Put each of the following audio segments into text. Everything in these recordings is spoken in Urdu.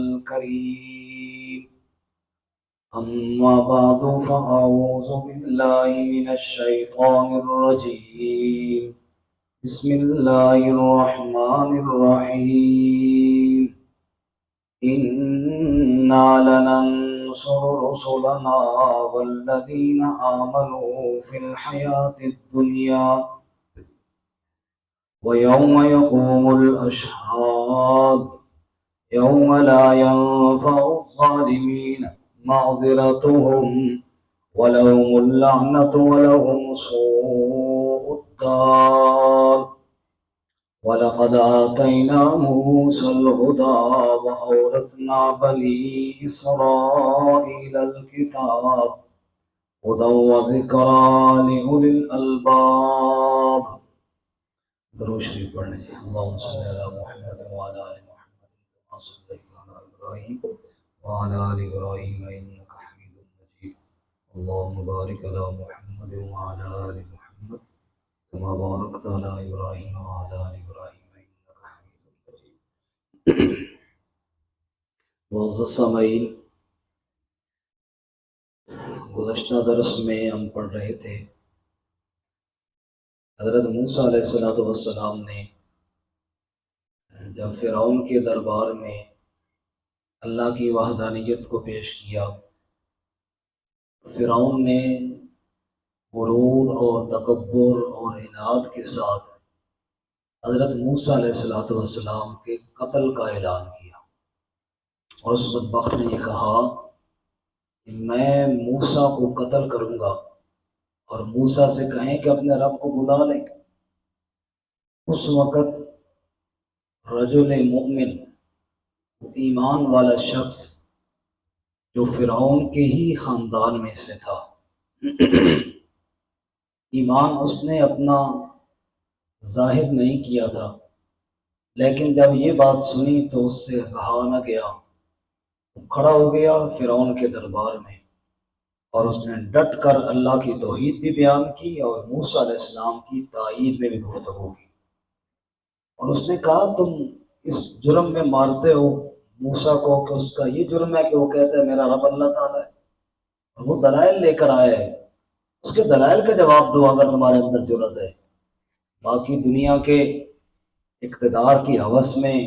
الكريم أما بعد فأعوذ بالله من الشيطان الرجيم بسم الله الرحمن الرحيم إنا لننصر رسلنا والذين آمنوا في الحياة الدنيا ويوم يقوم الأشهاد يوم لا ينفع الظالمين معذرتهم ولهم اللعنة ولهم سوء الدار ولقد آتينا موسى الهدى وأورثنا بني إسرائيل الكتاب هدى وذكرى لأولي الألباب. درود شریف پڑھ لیں. اللهم صل على محمد وعلى آل محمد كما صليت على إبراهيم وعلى آل إبراهيم إنك حميد مجيد. اللهم بارك على محمد وعلى آل محمد كما باركت على إبراهيم وعلى آل إبراهيم إنك حميد مجيد. معزز سامعین، گزشتہ درس میں ہم پڑھ رہے تھے حضرت موسیٰ علیہ السلام نے جب فرعون کے دربار میں اللہ کی وحدانیت کو پیش کیا، فرعون نے غرور اور تکبر اور عناد کے ساتھ حضرت موسیٰ علیہ السلام کے قتل کا اعلان کیا، اور اس بدبخت نے یہ کہا کہ میں موسیٰ کو قتل کروں گا، اور موسیٰ سے کہیں کہ اپنے رب کو بلا لیں۔ اس وقت رجل مومن، ایمان والا شخص جو فرعون کے ہی خاندان میں سے تھا، ایمان اس نے اپنا ظاہر نہیں کیا تھا، لیکن جب یہ بات سنی تو اس سے رہا نہ گیا، کھڑا ہو گیا فرعون کے دربار میں، اور اس نے ڈٹ کر اللہ کی توحید بھی بیان کی اور موسیٰ علیہ السلام کی تائید میں بھی گفتگو کی، اور اس نے کہا تم اس جرم میں مارتے ہو موسیٰ کو کہ اس کا یہ جرم ہے کہ وہ کہتا ہے میرا رب اللہ تعالیٰ ہے، اور وہ دلائل لے کر آیا ہے، اس کے دلائل کا جواب دو اگر تمہارے اندر جرأت ہے۔ باقی دنیا کے اقتدار کی ہوس میں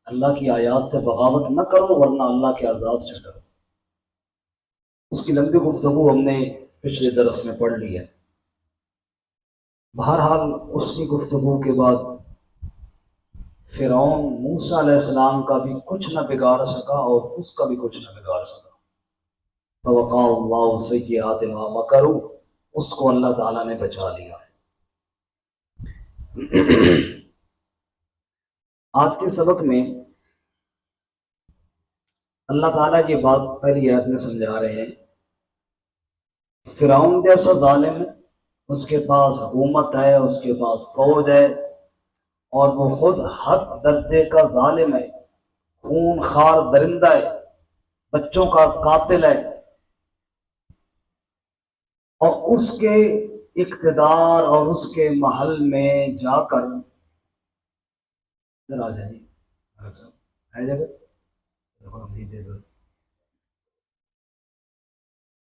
اللہ کی آیات سے بغاوت نہ کرو ورنہ اللہ کے عذاب سے ڈرو۔ اس کی لمبی گفتگو ہم نے پچھلے درس میں پڑھ لی ہے۔ بہرحال اس کی گفتگو کے بعد فرعون موسیٰ علیہ السلام کا بھی کچھ نہ بگاڑ سکا اور اس کا بھی کچھ نہ بگاڑ سکا۔ فوقع اللہ سیئات ما مکروا، اس کو اللہ تعالیٰ نے بچا لیا۔ آج کے سبق میں اللہ تعالیٰ یہ بات پہلی آیت میں سمجھا رہے ہیں، فرعون جیسا ظالم ہے، اس کے پاس حکومت ہے، اس کے پاس فوج ہے، اور وہ خود حد درجے کا ظالم ہے، خون خوار درندہ ہے، بچوں کا قاتل ہے، اور اس کے اقتدار اور اس کے محل میں جا کر ادھر آ جائیں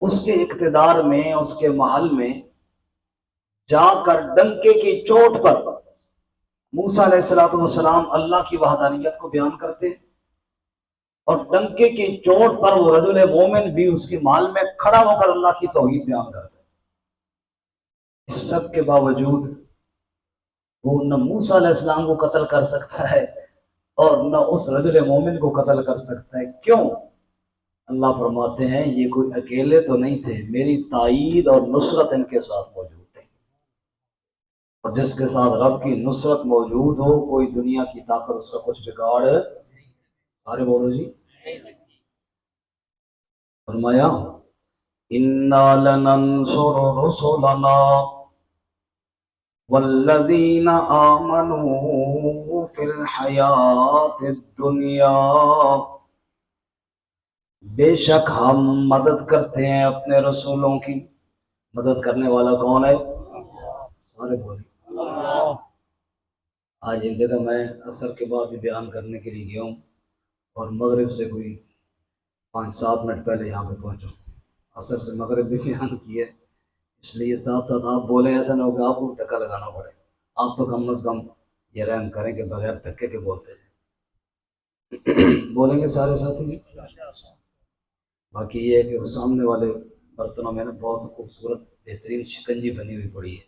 اس کے اقتدار میں، اس کے محل میں جا کر ڈنکے کی چوٹ پر موسیٰ علیہ السلام اللہ کی وحدانیت کو بیان کرتے، اور ڈنکے کی چوٹ پر وہ رجل مومن بھی اس کے محل میں کھڑا ہو کر اللہ کی توحید بیان کرتے۔ اس سب کے باوجود وہ نہ موسیٰ علیہ السلام کو قتل کر سکتا ہے اور نہ اس رجل مومن کو قتل کر سکتا ہے۔ کیوں؟ اللہ فرماتے ہیں یہ کوئی اکیلے تو نہیں تھے، میری تائید اور نصرت ان کے ساتھ موجود تھی، اور جس کے ساتھ رب کی نصرت موجود ہو کوئی دنیا کی طاقت اس کا کچھ بگاڑ سارے بولو جی۔ فرمایا اِنَّا لَنَنْصُرُ رُسُلَنَا والذین آمنوا فی الحیات الدنیا، بے شک ہم مدد کرتے ہیں اپنے رسولوں کی۔ مدد کرنے والا کون ہے؟ سارے بولے آج ایک جگہ میں عصر کے بعد بھی بیان کرنے کے لیے گیا ہوں، اور مغرب سے کوئی 5-7 منٹ پہلے یہاں پہ پہنچا، عصر سے مغرب بھی بیان کی ہے، اس لیے ساتھ ساتھ آپ بولیں، ایسا نہ ہو کہ آپ کو دھکا لگانا پڑے۔ آپ تو کم از کم یہ رحم کریں کہ بغیر دھکے کے بولتے ہیں۔ بولیں گے سارے ساتھی؟ باقی یہ ہے کہ وہ سامنے والے برتنوں میں نا بہت خوبصورت بہترین شکنجی بنی ہوئی پڑی ہے،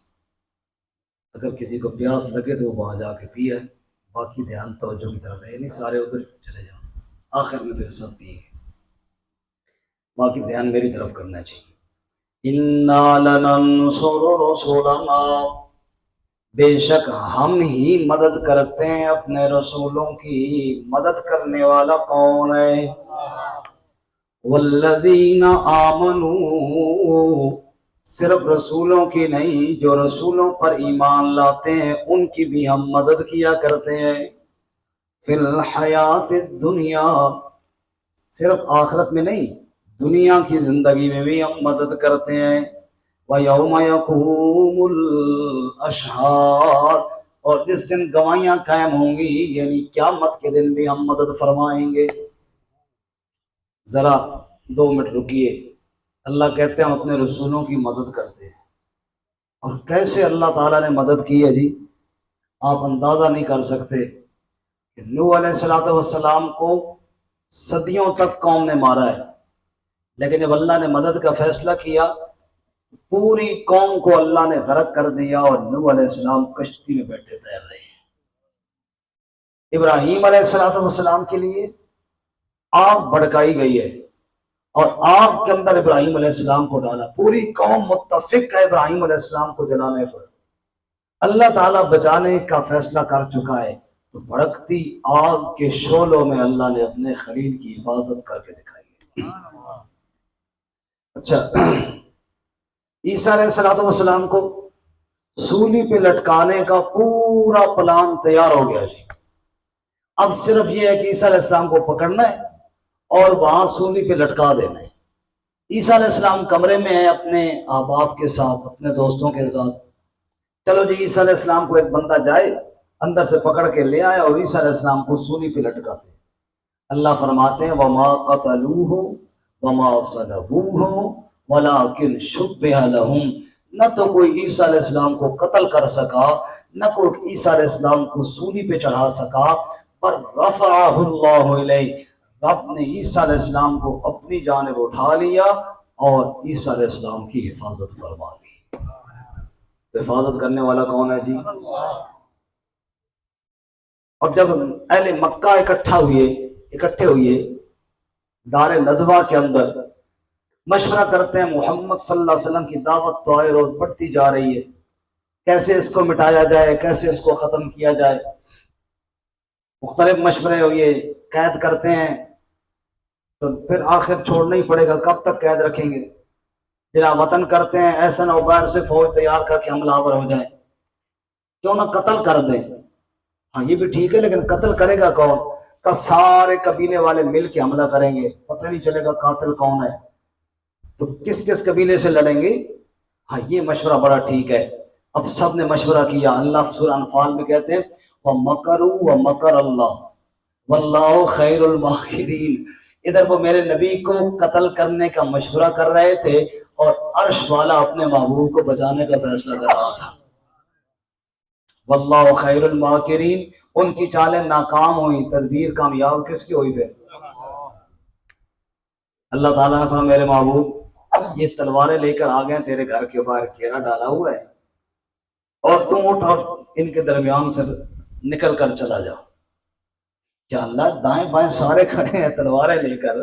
اگر کسی کو پیاس لگے تو وہ وہاں جا کے پیے، باقی دھیان توجہ کی طرف ہے، نہیں سارے ادھر چلے جاؤ، آخر میں پھر سب پیے گے، باقی دھیان میری طرف کرنا چاہیے۔ اِنَّا لَنَنصُرُ رُسُلَنَا، بے شک ہم ہی مدد کرتے ہیں اپنے رسولوں کی، مدد کرنے والا کون ہے؟ والذین آمنوا، صرف رسولوں کی نہیں، جو رسولوں پر ایمان لاتے ہیں ان کی بھی ہم مدد کیا کرتے ہیں۔ فی الحیات الدنیا، صرف آخرت میں نہیں، دنیا کی زندگی میں بھی ہم مدد کرتے ہیں۔ وَيَوْمَ يَقُومُ الْأَشْهَادُ، اور جس دن گواہیاں قائم ہوں گی، یعنی قیامت کے دن بھی ہم مدد فرمائیں گے۔ ذرا 2 منٹ رکیے، اللہ کہتے ہیں ہم اپنے رسولوں کی مدد کرتے ہیں، اور کیسے اللہ تعالیٰ نے مدد کی ہے جی، آپ اندازہ نہیں کر سکتے کہ نوح علیہ السلام کو صدیوں تک قوم نے مارا ہے، لیکن جب اللہ نے مدد کا فیصلہ کیا پوری قوم کو اللہ نے غرق کر دیا، اور نوح علیہ السلام کشتی میں بیٹھے تیر رہے ہیں۔ ابراہیم علیہ السلام کے لیے آگ بھڑکائی گئی ہے، اور آگ کے اندر ابراہیم علیہ السلام کو ڈالا، پوری قوم متفق ہے ابراہیم علیہ السلام کو جلانے پر، اللہ تعالیٰ بچانے کا فیصلہ کر چکا ہے، تو بھڑکتی آگ کے شعلوں میں اللہ نے اپنے خلیل کی حفاظت کر کے دکھائی ہے۔ اچھا، عیسیٰ علیہ السلام کو سولی پہ لٹکانے کا پورا پلان تیار ہو گیا جی، اب صرف یہ ہے کہ عیسیٰ علیہ السلام کو پکڑنا ہے اور وہاں سولی پہ لٹکا دینا ہے۔ عیسیٰ علیہ السلام کمرے میں ہیں اپنے احباب کے ساتھ، اپنے دوستوں کے ساتھ، چلو جی عیسیٰ علیہ السلام کو ایک بندہ جائے اندر سے پکڑ کے لے آئے اور عیسیٰ علیہ السلام کو سولی پہ لٹکاتے ہیں۔ اللہ فرماتے ہیں وَمَا قَتَلُوهُ وَمَا صَلَبُوهُ وَلَٰكِنْ شُبِّهَ لَهُمْ، نہ تو کوئی عیسیٰ علیہ السلام کو قتل کر سکا، نہ کوئی عیسیٰ علیہ السلام کو سولی پہ چڑھا سکا، پر رفعہ اللہ الیہ، رب نے عیسیٰ علیہ السلام کو اپنی جانب اٹھا لیا اور عیسیٰ علیہ السلام کی حفاظت فرما لی۔ حفاظت کرنے والا کون ہے جی؟ اب جب اہل مکہ اکٹھے ہوئے دار ندوہ کے اندر، مشورہ کرتے ہیں محمد صلی اللہ علیہ وسلم کی دعوت تو آئے روز بڑھتی جا رہی ہے، کیسے اس کو مٹایا جائے، کیسے اس کو ختم کیا جائے، مختلف مشورے ہوئے، قید کرتے ہیں تو پھر آخر چھوڑنا ہی پڑے گا، کب تک قید رکھیں گے، جلا وطن کرتے ہیں، ایسا نہ ہو باہر سے فوج تیار کر کے حملہ آور ہو جائیں، کیوں نہ قتل کر دیں، ہاں یہ بھی ٹھیک ہے لیکن قتل کرے گا کون؟ کا سارے قبیلے والے مل کے حملہ کریں گے، پتہ نہیں چلے گا قاتل کون ہے، تو کس کس قبیلے سے لڑیں گے؟ ہاں یہ مشورہ بڑا ٹھیک ہے۔ اب سب نے مشورہ کیا، اللہ سورہ انفال میں کہتے ہیں وَمَكَرُوا وَمَكَرَ اللَّهُ وَاللَّهُ خَيْرُ الْمَاكِرِينَ، ادھر وہ میرے نبی کو قتل کرنے کا مشورہ کر رہے تھے اور عرش والا اپنے محبوب کو بچانے کا فیصلہ کر رہا تھا۔ واللہ خیر الماکرین، ان کی چالیں ناکام ہوئی، تدبیر کامیاب کس کی ہوئی پھر؟ اللہ تعالیٰ نے کہا میرے محبوب یہ تلواریں لے کر آ گئے تیرے گھر کے باہر، گھیرا ڈالا ہوا ہے، اور تم اٹھ اور ان کے درمیان سے نکل کر چلا جاؤ۔ کیا اللہ دائیں بائیں سارے کھڑے ہیں تلواریں لے کر،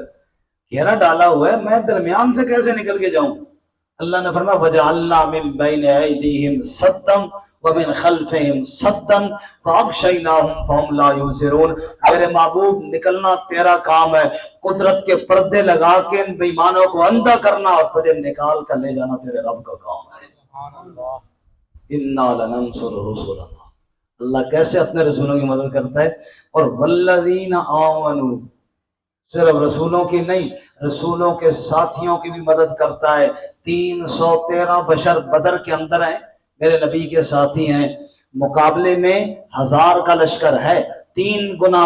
گھیرا ڈالا ہوا ہے، میں درمیان سے کیسے نکل کے جاؤں؟ اللہ نے فرمایا وَجَعَلْنَا مِن بَيْنِ أَيْدِيهِمْ سَدًّا وَمِنْ خَلْفِهِمْ سَدًّا فَأَغْشَيْنَاهُمْ فَهُمْ لَا يُبْصِرُونَ، میرے محبوب نکلنا تیرا کام ہے، قدرت کے پردے لگا کے ان بےایمانوں کو اندھا کرنا اور تجھے نکال کر لے جانا تیرے رب کا کام ہے۔ اِنَّا لَنَنصُرُ رُسُلَنَا، اللہ کیسے اپنے رسولوں کی مدد کرتا ہے، اور وَالَّذِينَ آمَنُوا، صرف رسولوں کی نہیں، رسولوں کے ساتھیوں کی بھی مدد کرتا ہے۔ 313 بشر بدر کے اندر ہیں، میرے نبی کے ساتھی ہیں، مقابلے میں 1000 کا لشکر ہے، 3 گنا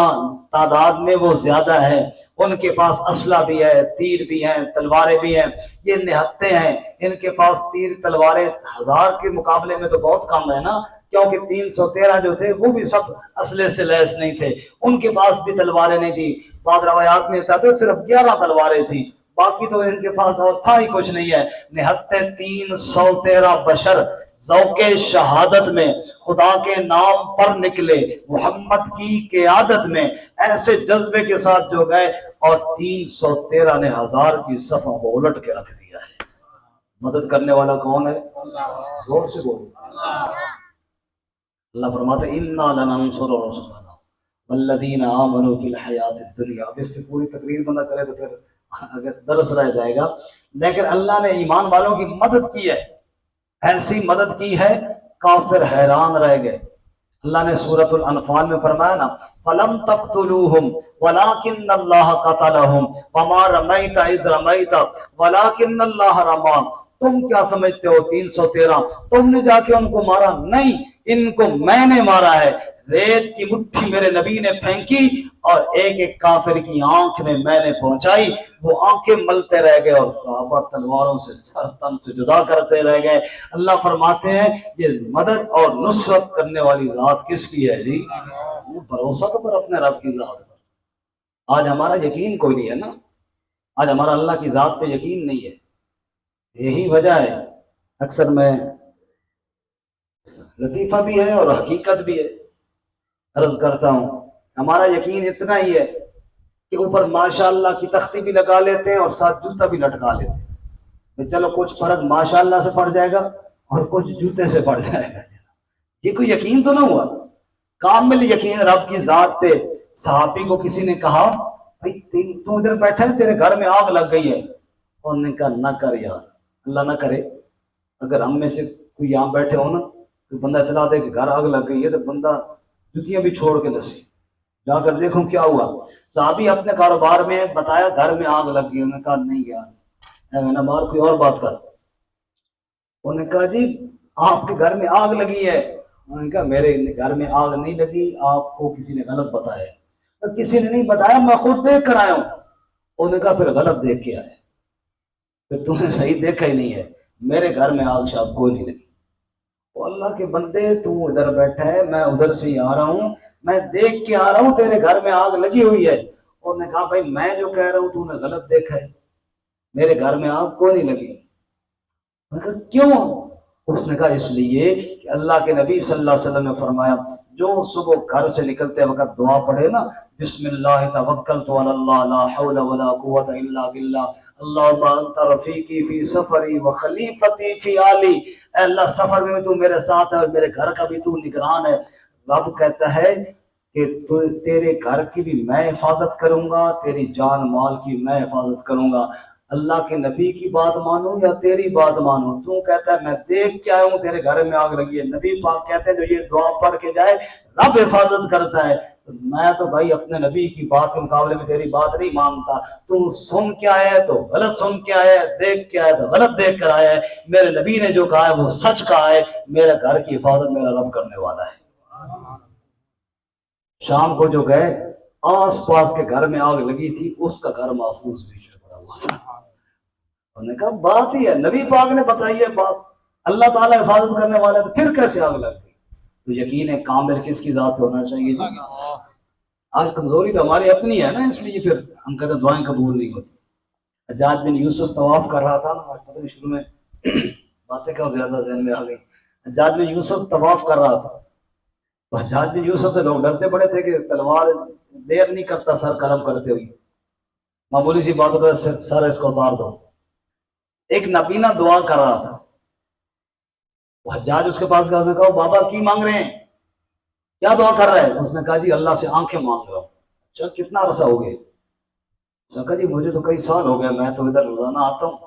تعداد میں وہ زیادہ ہے، ان کے پاس اسلحہ بھی ہے، تیر بھی ہیں، تلواریں بھی ہیں، یہ نہتے ہیں، ان کے پاس تیر تلواریں 1000 کے مقابلے میں تو بہت کم ہے نا، کیونکہ 313 جو تھے وہ بھی سب اسلحے سے لیس نہیں تھے، ان کے پاس بھی تلواریں نہیں تھی، بعض روایات میں تھا تو صرف 11 تلواریں تھی، باقی تو ان کے پاس اور تھا ہی کچھ نہیں ہے، نہتے 313 بشر ذوق شہادت میں خدا کے نام پر نکلے، محمد کی قیادت میں ایسے جذبے کے ساتھ جو گئے، اور 313 نے 1000 کی صفوں کو الٹ کے رکھ دیا ہے۔ مدد کرنے والا کون ہے؟ زور سے بولو۔ اللہ فرماتے ہیں اِنَّا لَنَنصُرُ رُسُلَنَا وَالَّذِينَ آمَنُوا فِي الْحَيَاةِ الدُّنْيَا۔ اب اس کی پوری تقریر بندہ کرے تو پھر اگر درس رہ جائے گا، لیکن اللہ نے ایمان والوں کی مدد کی ہے، ایسی مدد کی ہے کافر حیران رہ گئے۔ اللہ نے سورۃ الانفال میں فرمایا نا فَلَمْ تَقْتُلُوهُمْ وَلَٰكِنَّ اللَّهَ قَتَلَهُمْ وَمَا رَمَيْتَ إِذْ رَمَيْتَ وَلَٰكِنَّ اللَّهَ رَمَىٰ۔ تم کیا سمجھتے ہو 313 تم نے جا کے ان کو مارا؟ نہیں، ان کو میں نے مارا ہے، ریت کی مٹھی میرے نبی نے پھینکی اور ایک ایک کافر کی آنکھ میں نے پہنچائی، وہ آنکھیں ملتے رہ گئے اور صحابہ تلواروں سے سر تن سے جدا کرتے رہ گئے۔ اللہ فرماتے ہیں یہ مدد اور نصرت کرنے والی ذات کس کی ہے جی؟ بھروسہ تو پر اپنے رب کی ذات پر۔ آج ہمارا یقین کوئی نہیں ہے نا، آج ہمارا اللہ کی ذات پہ یقین نہیں ہے، یہی وجہ ہے۔ اکثر میں لطیفہ بھی ہے اور حقیقت بھی ہے، عرض کرتا ہوں ہمارا یقین اتنا ہی ہے کہ اوپر ماشاءاللہ کی تختی بھی لگا لیتے ہیں اور ساتھ جوتا بھی لٹکا لیتے ہیں، چلو کچھ فرق ماشاءاللہ سے پڑ جائے گا اور کچھ جوتے سے پڑ جائے گا، یہ کوئی یقین تو نہ ہوا؟ کامل یقین رب کی ذات پہ۔ صحابی کو کسی نے کہا بھائی تو ادھر بیٹھا ہے تیرے گھر میں آگ لگ گئی ہے، انہوں نے کہا نہ کر یار، اللہ نہ کرے، اگر ہم میں سے کوئی یہاں بیٹھے ہو نا تو بندہ اطلاع دے کہ گھر آگ لگ گئی ہے تو بندہ جوتیاں بھی چھوڑ کے نسی جا کر دیکھوں کیا ہوا۔ صحابی اپنے کاروبار میں بتایا گھر میں آگ لگ گئی، انہوں نے کہا نہیں یار میں نہ مار کوئی اور بات کر، انہوں نے کہا جی آپ کے گھر میں آگ لگی ہے، انہوں نے کہا میرے گھر میں آگ نہیں لگی، آپ کو کسی نے غلط بتایا ہے۔ کسی نے نہیں بتایا، میں خود دیکھ کر آیا ہوں۔ انہوں نے کہا پھر غلط دیکھ کے آئے، پھر تم نے صحیح دیکھا ہی نہیں ہے، میرے گھر میں آگ شاید کوئی نہیں لگی۔ تو اللہ کے بندے تو ادھر بیٹھا ہے، میں ادھر سے ہی آ رہا ہوں، میں دیکھ کے آ رہا ہوں تیرے گھر میں آگ لگی ہوئی ہے۔ انہوں نے کہا بھائی میں جو کہہ رہا ہوں تو نے غلط دیکھا ہے، میرے گھر میں آگ کوئی نہیں لگی۔ میں کہا کیوں؟ اس نے کہا اس لیے کہ اللہ کے نبی صلی اللہ علیہ وسلم نے فرمایا جو صبح گھر سے نکلتے وقت دعا پڑھے نا بسم اللہ توکلت علی اللہ لا حول ولا قوت الا باللہ اللہم انت رفیقی فی سفری و خلیفتی فی آلی، اے اللہ سفر میں تو میرے ساتھ ہے اور میرے گھر کا بھی تو نگران ہے۔ رب کہتا ہے کہ تیرے گھر کی بھی میں حفاظت کروں گا، تیری جان مال کی میں حفاظت کروں گا۔ اللہ کے نبی کی بات مانوں یا تیری بات مانوں؟ تو کہتا ہے میں دیکھ کے آیا ہوں تیرے گھر میں آگ لگی ہے، نبی پاک کہتے ہیں جو یہ دعا پڑھ کے جائے رب حفاظت کرتا ہے۔ میں تو بھائی اپنے نبی کی بات کے مقابلے میں تیری بات نہیں مانتا، تو سن کے آیا ہے تو غلط سن کے آیا ہے، دیکھ کے آیا تو غلط دیکھ کر آیا ہے، میرے نبی نے جو کہا ہے وہ سچ کہا ہے، میرے گھر کی حفاظت میرا رب کرنے والا ہے۔ شام کو جو گئے آس پاس کے گھر میں آگ لگی تھی، اس کا گھر محفوظ بیچ میں پڑا ہوا تھا۔ انہوں نے کہا بات ہی ہے، نبی پاک نے بتائی ہے بات، اللہ تعالیٰ حفاظت کرنے والا ہے تو پھر کیسے آگ لگ گئی؟ تو یقین کامل کس کی ذات پہ ہونا چاہیے جی؟ آج کمزوری تو ہماری اپنی ہے نا، اس لیے پھر ہم کہتے دعائیں قبول نہیں ہوتی۔ حجاج بن یوسف طواف کر رہا تھا، پتہ نہیں شروع میں باتیں کیوں زیادہ ذہن میں آ گئی۔ حجاج بن یوسف طواف کر رہا تھا تو حجاج بن یوسف سے لوگ ڈرتے پڑے تھے کہ تلوار دیر نہیں کرتا سر قلم کرتے ہوئی، معمولی سی بات ہوتا ہے سر اس کو اتار دو۔ ایک نبینا دعا کر رہا تھا، حجاج اس کے پاس گیا، اس نے کہا بابا کی مانگ رہے ہیں، کیا دعا کر رہے ہیں؟ اس نے کہا جی اللہ سے آنکھیں مانگ رہا ہوں۔ اچھا کتنا عرصہ ہو گئے؟ اس نے کہا جی مجھے تو کئی سال ہو گئے، میں تو ادھر روزانہ آتا ہوں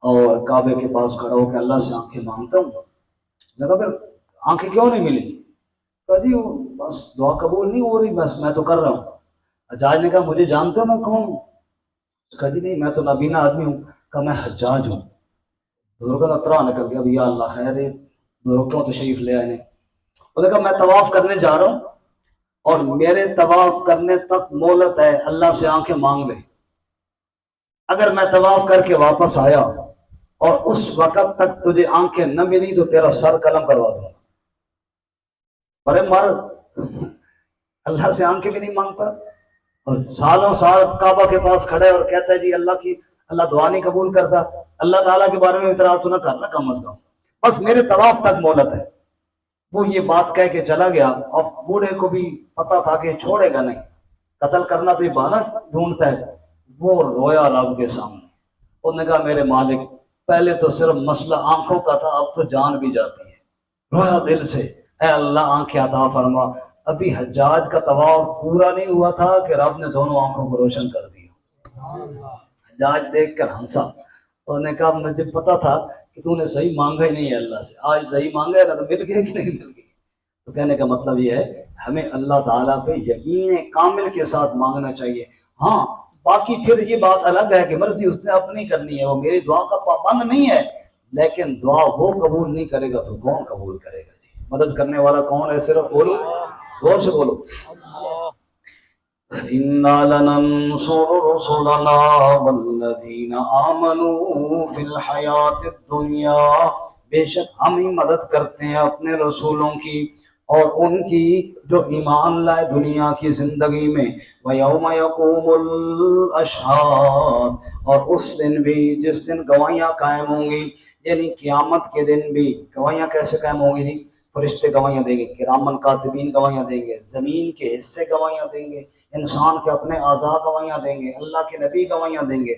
اور کعبے کے پاس کھڑا ہو کے اللہ سے آنکھیں مانگتا ہوں۔ میں کہا پھر آنکھیں کیوں نہیں ملی؟ کہا جی بس دعا قبول نہیں ہو رہی، بس میں تو کر رہا ہوں۔ حجاج نے کہا مجھے جانتے ہو میں کون ہوں؟ کہا جی نہیں میں تو نابینا آدمی ہوں۔ کہا میں حجاج ہوں۔ بزرگوں کا طرح نکل گیا، یا اللہ خیر ہے، بزرگ کیوں تشریف لے آئے ہیں؟ اس نے کہا میں طواف کرنے جا رہا ہوں اور میرے طواف کرنے تک مہلت ہے، اللہ سے آنکھیں مانگ لے، اگر میں طواف کر کے واپس آیا اور اس وقت تک تجھے آنکھیں نہ ملی تو تیرا سر قلم کروا دوں گا۔ بڑے مرد اللہ سے آنکھیں بھی نہیں مانگتا اور سالوں سال کعبہ کے پاس کھڑے اور کہتا ہے جی اللہ دعا نہیں قبول کرتا، اللہ تعالیٰ کے بارے میں اعتراض تو نہ کرنا کم از کم، بس میرے طواف تک مہلت ہے۔ وہ یہ بات کہہ کے چلا گیا، اب بوڑھے کو بھی پتا تھا کہ چھوڑے گا نہیں، قتل کرنا تو یہ بہانہ ڈھونڈتا ہے۔ وہ رویا رب کے سامنے، انہوں نے کہا میرے مالک پہلے تو صرف مسئلہ آنکھوں کا تھا، اب تو جان بھی جاتی ہے۔ رویا دل سے، اے اللہ آنکھیں عطا فرما۔ ابھی حجاج کا طواف پورا نہیں ہوا تھا کہ رب نے دونوں آنکھوں کو روشن کر دیا۔ حجاج دیکھ کر ہنسا، انہوں نے کہا مجھے پتا تھا کہ تو نے صحیح مانگا ہی نہیں ہے اللہ سے، آج صحیح مانگا ہے نا تو مل گیا کہ نہیں مل گیا۔ تو کہنے کا مطلب یہ ہے ہمیں اللہ تعالیٰ پہ یقین کامل کے ساتھ مانگنا چاہیے۔ ہاں باقی پھر یہ بات الگ ہے کہ مرضی اس نے اپنی کرنی ہے، وہ میری دعا کا پابند نہیں ہے، لیکن دعا وہ قبول نہیں کرے گا تو کون قبول کرے گا؟ جی مدد کرنے والا کون ہے؟ صرف بولو، زور سے بولو، اِنَّا لَنَنصُرُ رُسُلَنَا وَالَّذِينَ آمَنُوا فِي الْحَيَاةِ الدُّنْيَا، بے شک ہم ہی مدد کرتے ہیں اپنے رسولوں کی اور ان کی جو ایمان لائے دنیا کی زندگی میں، وَيَوْمَ يَقُومُ الْأَشْهَادُ، اور اس دن بھی جس دن گواہیاں قائم ہوں گی، یعنی قیامت کے دن بھی گواہیاں کیسے قائم ہوں گی؟ جی فرشتے گواہیاں دیں گے، کرامن کاتبین گواہیاں دیں گے، زمین کے حصے گواہیاں دیں گے، انسان کے اپنے اعضاء گواہیاں دیں گے، اللہ کے نبی گواہیاں دیں گے۔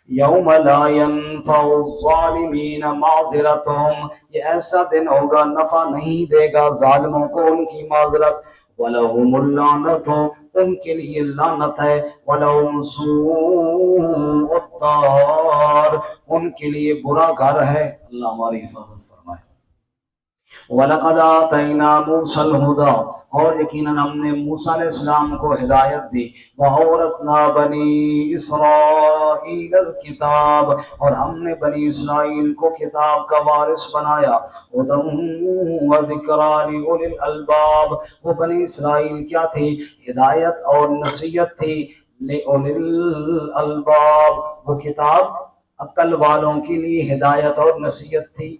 یوم لا ينفع الظالمین معذرتهم، یہ ایسا دن ہوگا نفع نہیں دے گا ظالموں کو ان کی معذرت، وَلَهُمُ اللَّعْنَةُ، ان کے لیے لعنت ہے، وَلَهُمْ سُوءُ الدَّارِ، ان کے لیے برا گھر ہے۔ اللہ ہماری حفاظت فرمائے۔ وَلَقَدْ آتَيْنَا مُوسَى الْهُدَىٰ، اور یقیناً ہم نے موسیٰ علیہ السلام کو ہدایت دی، وَأَوْرَثْنَا بَنِي إِسْرَائِيلَ الْكِتَابَ، اور ہم نے بنی اسرائیل کو کتاب کا وارث بنایا، هُدًى وَذِكْرَىٰ لِأُولِي الْأَلْبَابِ، وہ بنی اسرائیل کیا تھی؟ ہدایت اور نصیحت تھی، لِأُولِي الْأَلْبَابِ، وہ کتاب عقل والوں کے لیے ہدایت اور نصیحت تھی۔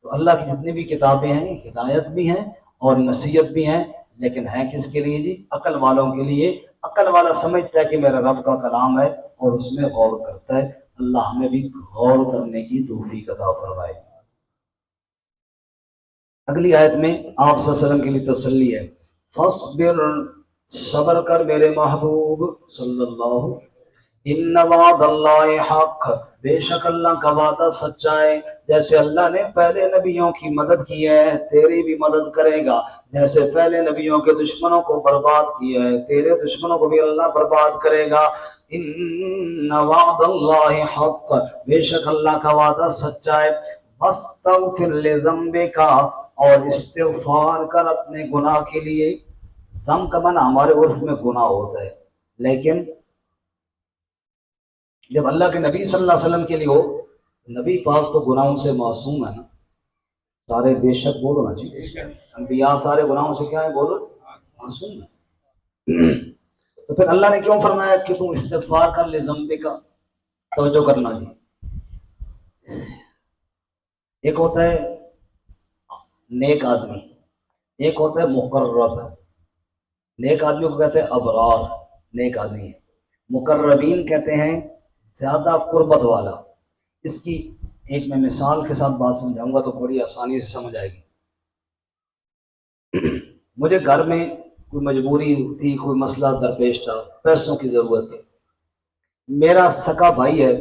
تو اللہ کی جتنی بھی کتابیں ہیں ہدایت بھی ہیں اور نصیحت بھی ہیں، لیکن ہیں کس کے لیے؟ جی عقل والوں کے لیے۔ عقل والا سمجھتا ہے کہ میرا رب کا کلام ہے اور اس میں غور کرتا ہے۔ اللہ ہمیں بھی غور کرنے کی توفیق عطا فرمائے۔ اگلی آیت میں آپ صلی اللہ علیہ وسلم کے لیے تسلی ہے، فَاصْبِرْ، صبر کر میرے محبوب صلی اللہ، ان وعد اللہ حق، بے شک اللہ کا وعدہ سچا ہے۔ جیسے اللہ نے پہلے نبیوں کی مدد کی ہے تیری بھی مدد کرے گا، جیسے پہلے نبیوں کے دشمنوں کو برباد کیا ہے تیرے دشمنوں کو بھی اللہ برباد کرے گا۔ ان وعد اللہ حق، بے شک اللہ کا وعدہ سچا ہے۔ واستغفر لذنبک، اور استغفار کر اپنے گناہ کے لیے۔ ذنب کا معنی ہمارے عرف میں گناہ ہوتا ہے، لیکن جب اللہ کے نبی صلی اللہ علیہ وسلم کے لیے ہو، نبی پاک تو گناہوں سے معصوم ہے نا، سارے، بے شک بولو نا جی، انبیاء سارے گناہوں سے کیا ہے؟ بولو، معصوم ہے۔ تو پھر اللہ نے کیوں فرمایا کہ تم استغفار کر لے ذنب کا؟ توجہ کرنا جی، ایک ہوتا ہے نیک آدمی، ایک ہوتا ہے مقرب۔ نیک آدمی کو کہتے ہیں ابرار، نیک آدمی ہے۔ مقربین کہتے ہیں زیادہ قربت والا۔ اس کی ایک میں مثال کے ساتھ بات سمجھاؤں گا تو بڑی آسانی سے سمجھ آئے گی۔ مجھے گھر میں کوئی مجبوری تھی، کوئی مسئلہ درپیش تھا، پیسوں کی ضرورت تھی، میرا سگا بھائی ہے،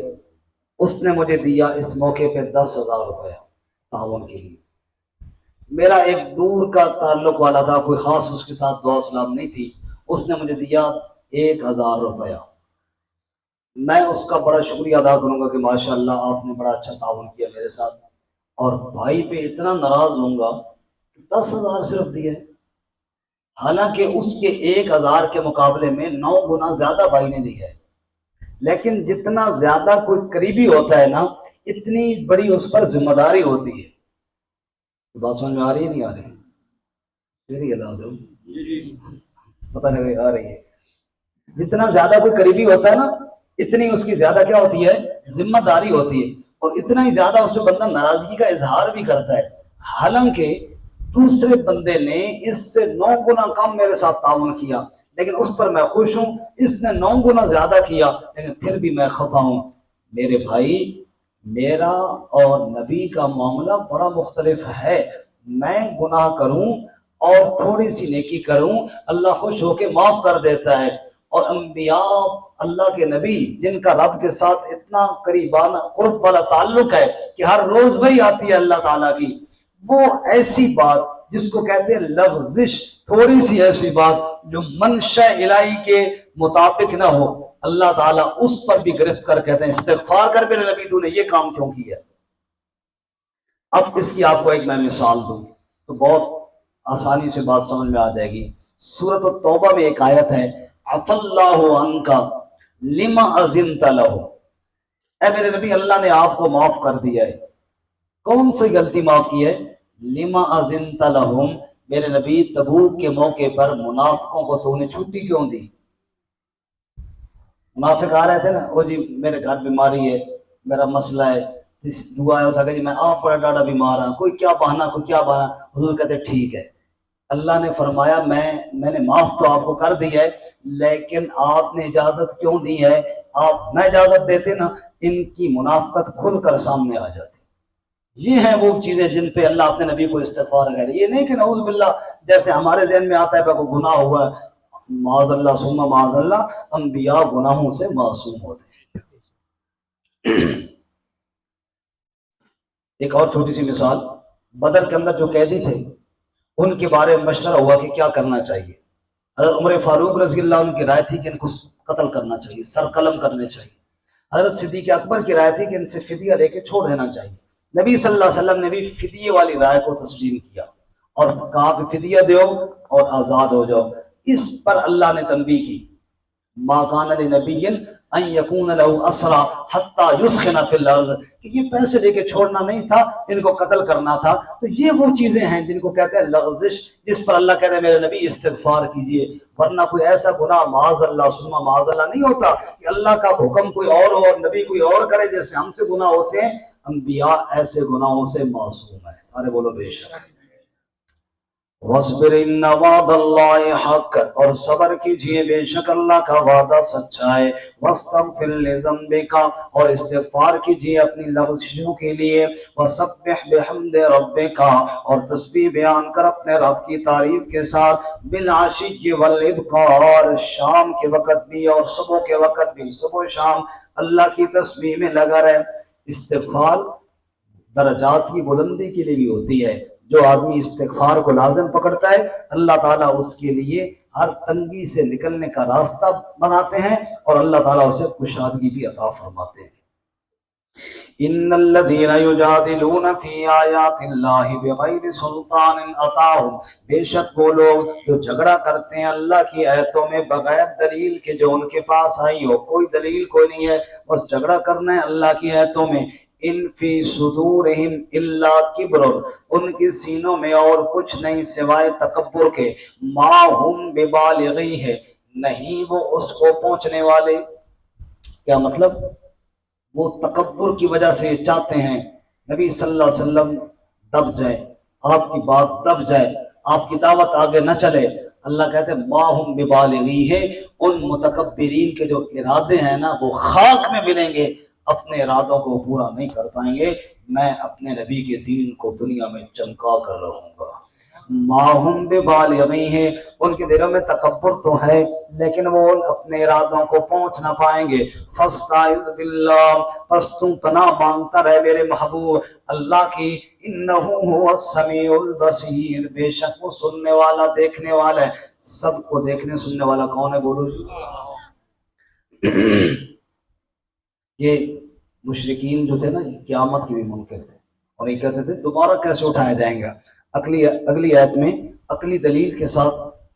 اس نے مجھے دیا اس موقع پہ 10,000 روپے تعاون کے لیے۔ میرا ایک دور کا تعلق والا تھا، کوئی خاص اس کے ساتھ دعا سلام نہیں تھی، اس نے مجھے دیا 1,000 روپیہ۔ میں اس کا بڑا شکریہ ادا کروں گا کہ ماشاءاللہ آپ نے بڑا اچھا تعاون کیا میرے ساتھ، اور بھائی پہ اتنا ناراض ہوں گا کہ 10,000 صرف دیے، حالانکہ اس کے 1,000 کے مقابلے میں 9 گنا زیادہ بھائی نے دی ہے۔ لیکن جتنا زیادہ کوئی قریبی ہوتا ہے نا، اتنی بڑی اس پر ذمہ داری ہوتی ہے۔ بات سمجھ میں آ رہی ہے نہیں آ رہی؟ پھر ادا دو پتہ نہیں آ رہی ہے. جتنا زیادہ کوئی قریبی ہوتا ہے نا اتنی اس کی زیادہ کیا ہوتی ہے ذمہ داری ہوتی ہے اور اتنا ہی زیادہ اس سے بندہ ناراضگی کا اظہار بھی کرتا ہے. حالانکہ دوسرے بندے نے اس سے 9 گنا کم میرے ساتھ تعاون کیا لیکن اس پر میں خوش ہوں, اس نے 9 گنا زیادہ کیا لیکن پھر بھی میں خفا ہوں. میرے بھائی میرا اور نبی کا معاملہ بڑا مختلف ہے. میں گناہ کروں اور تھوڑی سی نیکی کروں اللہ خوش ہو کے معاف کر دیتا ہے. اور انبیاء اللہ کے نبی جن کا رب کے ساتھ اتنا قریبانہ قرب والا تعلق ہے کہ ہر روز وہی آتی ہے اللہ تعالیٰ کی, وہ ایسی بات جس کو کہتے ہیں لغزش, تھوڑی سی ایسی بات جو منشا الہی کے مطابق نہ ہو, اللہ تعالیٰ اس پر بھی گرفت کر کہتے ہیں استغفار کر میرے نبی تو نے یہ کام کیوں کیا. اب اس کی آپ کو ایک میں مثال دوں تو بہت آسانی سے بات سمجھ میں آ جائے گی. سورۃ التوبہ میں ایک آیت ہے عفا اللہ عنک لما اذنت لہ. اے میرے نبی اللہ نے آپ کو معاف کر دیا ہے. کون سی غلطی معاف کی ہے؟ لما اذنت لہم, میرے نبی تبوک کے موقع پر منافقوں کو تو نے چھٹی کیوں دی؟ منافق آ رہے تھے نا, وہ جی میرے گھر بیماری ہے, میرا مسئلہ ہے, دعا ہے ہو سکے جی میں آپ بڑا ڈاڈا بیمار ہوں, کوئی کیا بہانا کوئی کیا بہانا. حضور کہتے ٹھیک ہے. اللہ نے فرمایا میں نے معاف تو آپ کو کر دیا ہے لیکن آپ نے اجازت کیوں دی ہے؟ آپ نہ اجازت دیتے نا ان کی منافقت کھل کر سامنے آ جاتی. یہ ہیں وہ چیزیں جن پہ اللہ اپنے نبی کو استغفار کہہ رہے. یہ نہیں کہ نعوذ باللہ جیسے ہمارے ذہن میں آتا ہے کہ کوئی گناہ ہوا ہے, معاذ اللہ ثم معاذ اللہ, انبیاء گناہوں سے معصوم ہوتے ہیں. ایک اور چھوٹی سی مثال, بدر کے اندر جو قیدی تھے ان کے بارے میں مشورہ ہوا کہ کیا کرنا چاہیے. حضرت عمر فاروق رضی اللہ عنہ کی رائے تھی کہ ان کو قتل کرنا چاہیے, سر قلم کرنے چاہیے. حضرت صدیق اکبر کی رائے تھی کہ ان سے فدیہ لے کے چھوڑ دینا چاہیے. نبی صلی اللہ علیہ وسلم نے بھی فدیے والی رائے کو تسلیم کیا اور کہا کہ فدیہ دیو اور آزاد ہو جاؤ. اس پر اللہ نے تنبیہ کی ما کان لنبی ان یکون له اسرا حتی یسخن فی الارض, کہ یہ پیسے دے کے چھوڑنا نہیں تھا, ان کو قتل کرنا تھا. تو یہ وہ چیزیں ہیں جن کو کہتے ہیں لغزش, جس پر اللہ کہتے ہیں میرے نبی استغفار کیجئے, ورنہ کوئی ایسا گناہ معاذ اللہ ثم معاذ اللہ نہیں ہوتا کہ اللہ کا حکم کوئی اور ہو اور نبی کوئی اور کرے جیسے ہم سے گناہ ہوتے ہیں. انبیاء ایسے گناہوں سے معصوم ہیں. سارے بولو بے شک. وَاصْبِرْ إِنَّ وَعْدَ اللَّهِ حَقٌّ, اور صبر کیجئے بے شک اللہ کا وعدہ سچا ہے. وَاسْتَغْفِرْ لِذَنبِكَ, اور استغفار کیجئے اپنی لغزشوں کے لیے. وَسَبِّحْ بِحَمْدِ رَبِّكَ, اور تسبیح بیان کر اپنے رب کی تعریف کے ساتھ. بِالْعَشِيِّ وَالْإِبْكَارِ, شام کے وقت بھی اور صبح کے وقت بھی, صبح و شام اللہ کی تسبیح میں لگا رہے. استغفار درجات کی بلندی کے لیے بھی ہوتی ہے. جو آدمی استغفار کو لازم پکڑتا ہے اللہ تعالیٰ اس کے لیے ہر تنگی سے نکلنے کا راستہ بناتے ہیں اور اللہ تعالیٰ اسے کشادگی بھی عطا فرماتے ہیں. ان الذين يجادلون في آیات اللہ بغیر سلطان اتاهم, بے شک وہ لوگ جو جھگڑا کرتے ہیں اللہ کی آیتوں میں بغیر دلیل کے جو ان کے پاس آئی ہو, کوئی دلیل کوئی نہیں ہے, بس جھگڑا کرنا ہے اللہ کی آیتوں میں. ان فی صدورہم الا کبر, ان کی سینوں میں اور کچھ نہیں سوائے تکبر کے. ما ہم ببالغی ہے, نہیں وہ اس کو پہنچنے والے. کیا مطلب؟ وہ تکبر کی وجہ سے چاہتے ہیں نبی صلی اللہ علیہ وسلم دب جائے, آپ کی بات دب جائے, آپ کی دعوت آگے نہ چلے. اللہ کہتے ہیں ما ہم ببالغی ہے, ان متکبرین کے جو ارادے ہیں نا وہ خاک میں ملیں گے, اپنے ارادوں کو پورا نہیں کر پائیں گے. میں اپنے نبی کے دین کو دنیا میں چمکا کر رہوں گا. ماہم ببالغی ہے, ان کے دلوں میں تکبر تو ہے لیکن وہ اپنے ارادوں کو پہنچ نہ پائیں گے. فاستعذ باللہ, پس تم پناہ مانگتا رہے میرے محبوب اللہ کی. انہ هو السمیع البصیر, بے شک وہ سننے والا دیکھنے والا ہے. سب کو دیکھنے سننے والا کون ہے؟ بولو جی. یہ مشرکین جو تھے نا یہ قیامت کے بھی منکر تھے اور یہ کہتے تھے دوبارہ کیسے اٹھایا جائیں گا. اگلی آیت میں عقلی دلیل کے ساتھ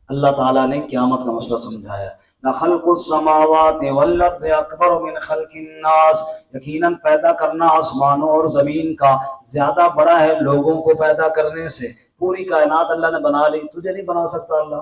اللہ تعالیٰ نے قیامت کا مسئلہ سمجھایا. لَخَلْقُ السَّمَاوَاتِ وَالْأَرْضِ أَكْبَرُ مِنْ خَلْقِ النَّاسِ, یقیناً پیدا کرنا آسمانوں اور زمین کا زیادہ بڑا ہے لوگوں کو پیدا کرنے سے. پوری کائنات اللہ نے بنا لی, تجھے نہیں بنا سکتا اللہ.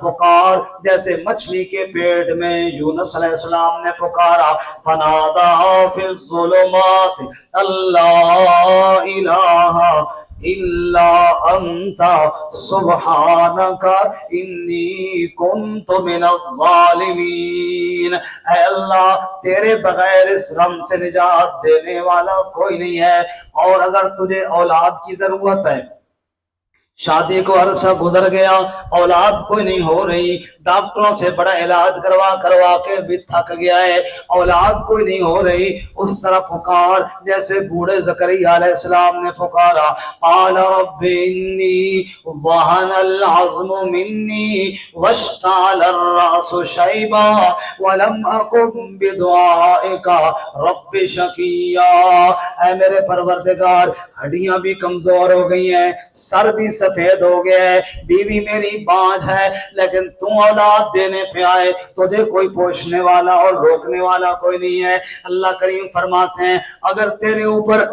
پکار جیسے مچھلی کے پیٹ میں یونس علیہ السلام نے پکارا، فنادا فی الظلمات اللہ الہ الا انت سبحانک انی کنت من الظالمین۔ اے اللہ تیرے بغیر اس غم سے نجات دینے والا کوئی نہیں ہے، اور اگر تجھے اولاد کی ضرورت ہے، شادی کو عرصہ گزر گیا، اولاد کوئی نہیں ہو رہی، ڈاکٹروں سے بڑا علاج کروا کے بھی تھک گیا ہے، اولاد کوئی نہیں ہو رہی، اس طرح پکار جیسے بوڑھے زکریا علیہ السلام نے پکارا، قال رب انی وہن العظم منی واشتعل الرأس شیبا ولم اکن بدعائک رب شقیا۔ اے میرے پروردگار ہڈیاں بھی کمزور ہو گئی ہیں، سر بھی سفید ہو گیا ہے، بیوی میری بانجھ ہے، لیکن تم اولاد دینے پہ آئے، تجھے کوئی پوچھنے والا اور روکنے والا کوئی نہیں ہے۔ اللہ کریم فرماتے ہیں اگر تیرے اوپر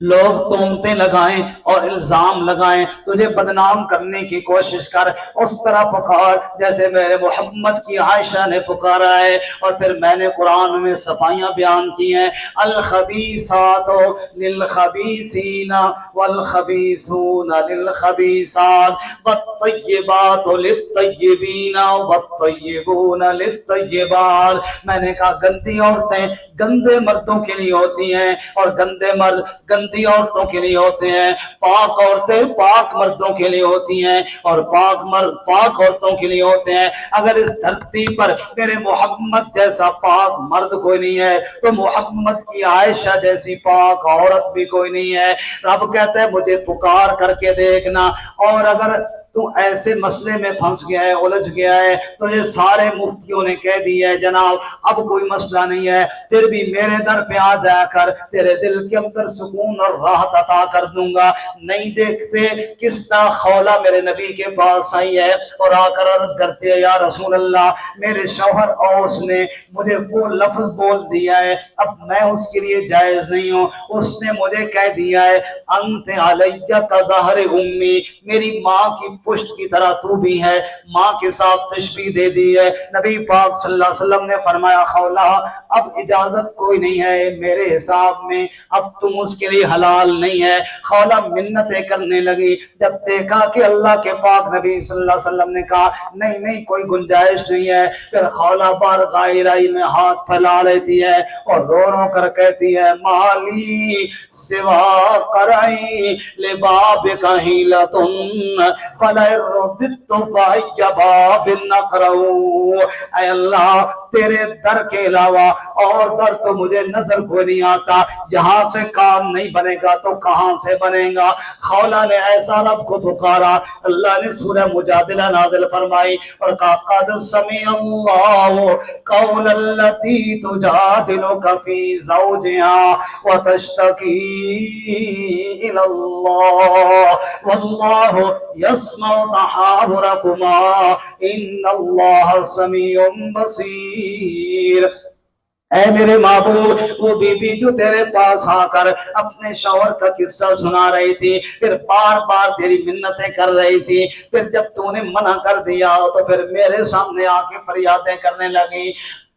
لوگ تہمتیں لگائیں اور الزام لگائیں، تجھے بدنام کرنے کی کوشش کر، اس طرح پکار جیسے میرے محمد کی عائشہ نے پکارا ہے، اور پھر میں نے قرآن میں صفائیاں بیان کی ہیں، الخبیثات للخبیثین والخبیثون للخبیثات والطیبات للطیبین والطیبون للطیبات۔ میں نے کہا گندی عورتیں گندے مردوں کے لیے ہوتی ہیں، اور گندے مرد گندی عورتوں کے لیے ہوتے ہیں، پاک عورتیں پاک مردوں کے لیے ہوتی ہیں، اور پاک مرد پاک عورتوں کے لیے ہوتے ہیں۔ اگر اس دھرتی پر میرے محمد جیسا پاک مرد کوئی نہیں ہے تو محمد کی عائشہ جیسی پاک عورت بھی کوئی نہیں ہے۔ رب کہتا ہے مجھے پکار کر کے دیکھنا، اور اگر تو ایسے مسئلے میں پھنس گیا ہے، الجھ گیا ہے، تو یہ سارے مفتیوں نے کہہ دیا ہے جناب اب کوئی مسئلہ نہیں ہے، پھر بھی میرے در پہ آ جا کر تیرے دل کے اندر سکون اور راحت عطا کر دوں گا۔ نہیں دیکھتے کس طرح خولہ میرے نبی کے پاس آئی ہے اور آ کر عرض کرتی ہے یا رسول اللہ میرے شوہر اوس نے مجھے وہ لفظ بول دیا ہے، اب میں اس کے لیے جائز نہیں ہوں، اس نے مجھے کہہ دیا ہے انت علیہ کظہر امی، میری ماں کی پشت کی طرح تو بھی ہے، ماں کے ساتھ تشبیہ دے دی ہے۔ نبی پاک صلی اللہ علیہ وسلم نے فرمایا خولہ اب اجازت کوئی نہیں ہے میرے حساب میں، اب تم اس کے لیے حلال نہیں ہے۔ خولہ منتیں کرنے لگی، جب دیکھا کہ اللہ کے پاک نبی صلی اللہ علیہ وسلم نے کہا نہیں نہیں کوئی گنجائش نہیں ہے، پھر خولہ بار غائرائی میں ہاتھ پھیلا لیتی ہے اور رو رو کر کہتی ہے مالی سوا قرعی لبابک حیلتن فلئن رددت فأی باب نقرؤ۔ اے اللہ تیرے در کے علاوہ اور در تو مجھے نظر کوئی نہیں آتا، یہاں سے کام نہیں بنے گا تو کہاں سے بنے گا؟ خولہ نے ایسا رب کو پکارا، اللہ نے سورہ مجادلہ نازل فرمائی اور کہا قد سمع اللہ قول التی تجادلک فی زوجها وتشتکی الی اللہ واللہ یسمع تحاورکما ان اللہ سمیع بصیر۔ اے میرے محبوب وہ بی بی جو تیرے پاس آ کر اپنے شوہر کا قصہ سنا رہی تھی، پھر بار بار تیری منتیں کر رہی تھی، پھر جب تو نے منع کر دیا تو پھر میرے سامنے آ کے فریادیں کرنے لگی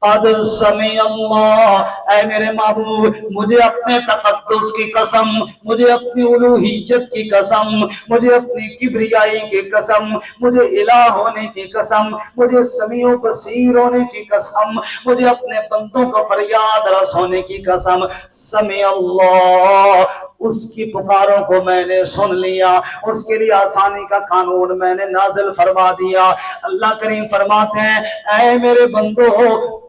قد سمع اللہ۔ اے میرے محبوب مجھے اپنے تقدس کی قسم، مجھے اپنی الوہیت کی قسم، مجھے اپنی کبریائی کی قسم، مجھے الہ ہونے کی قسم، مجھے سمیع و بصیر ہونے کی قسم، مجھے اپنے بندوں کو فریاد رس ہونے کی قسم، سمع اللہ، اس کی پکاروں کو میں نے سن لیا، اس کے لیے آسانی کا قانون میں نے نازل فرما دیا۔ اللہ کریم فرماتے ہیں اے میرے بندو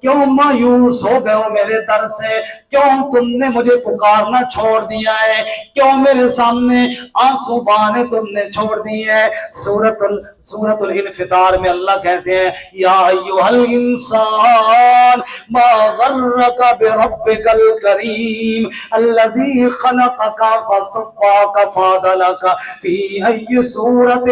کیوں مایوس ہو گئے ہو میرے در سے، کیوں تم نے مجھے پکارنا چھوڑ دیا ہے، کیوں میرے سامنے آنسو بہانے تم نے چھوڑ دی ہے؟ سورۃ الانفطار میں اللہ کہتے ہیں یا ایھا الانسان ما غرک بربک الکریم الذی خلقک فصفاك فعدلك في أي صورة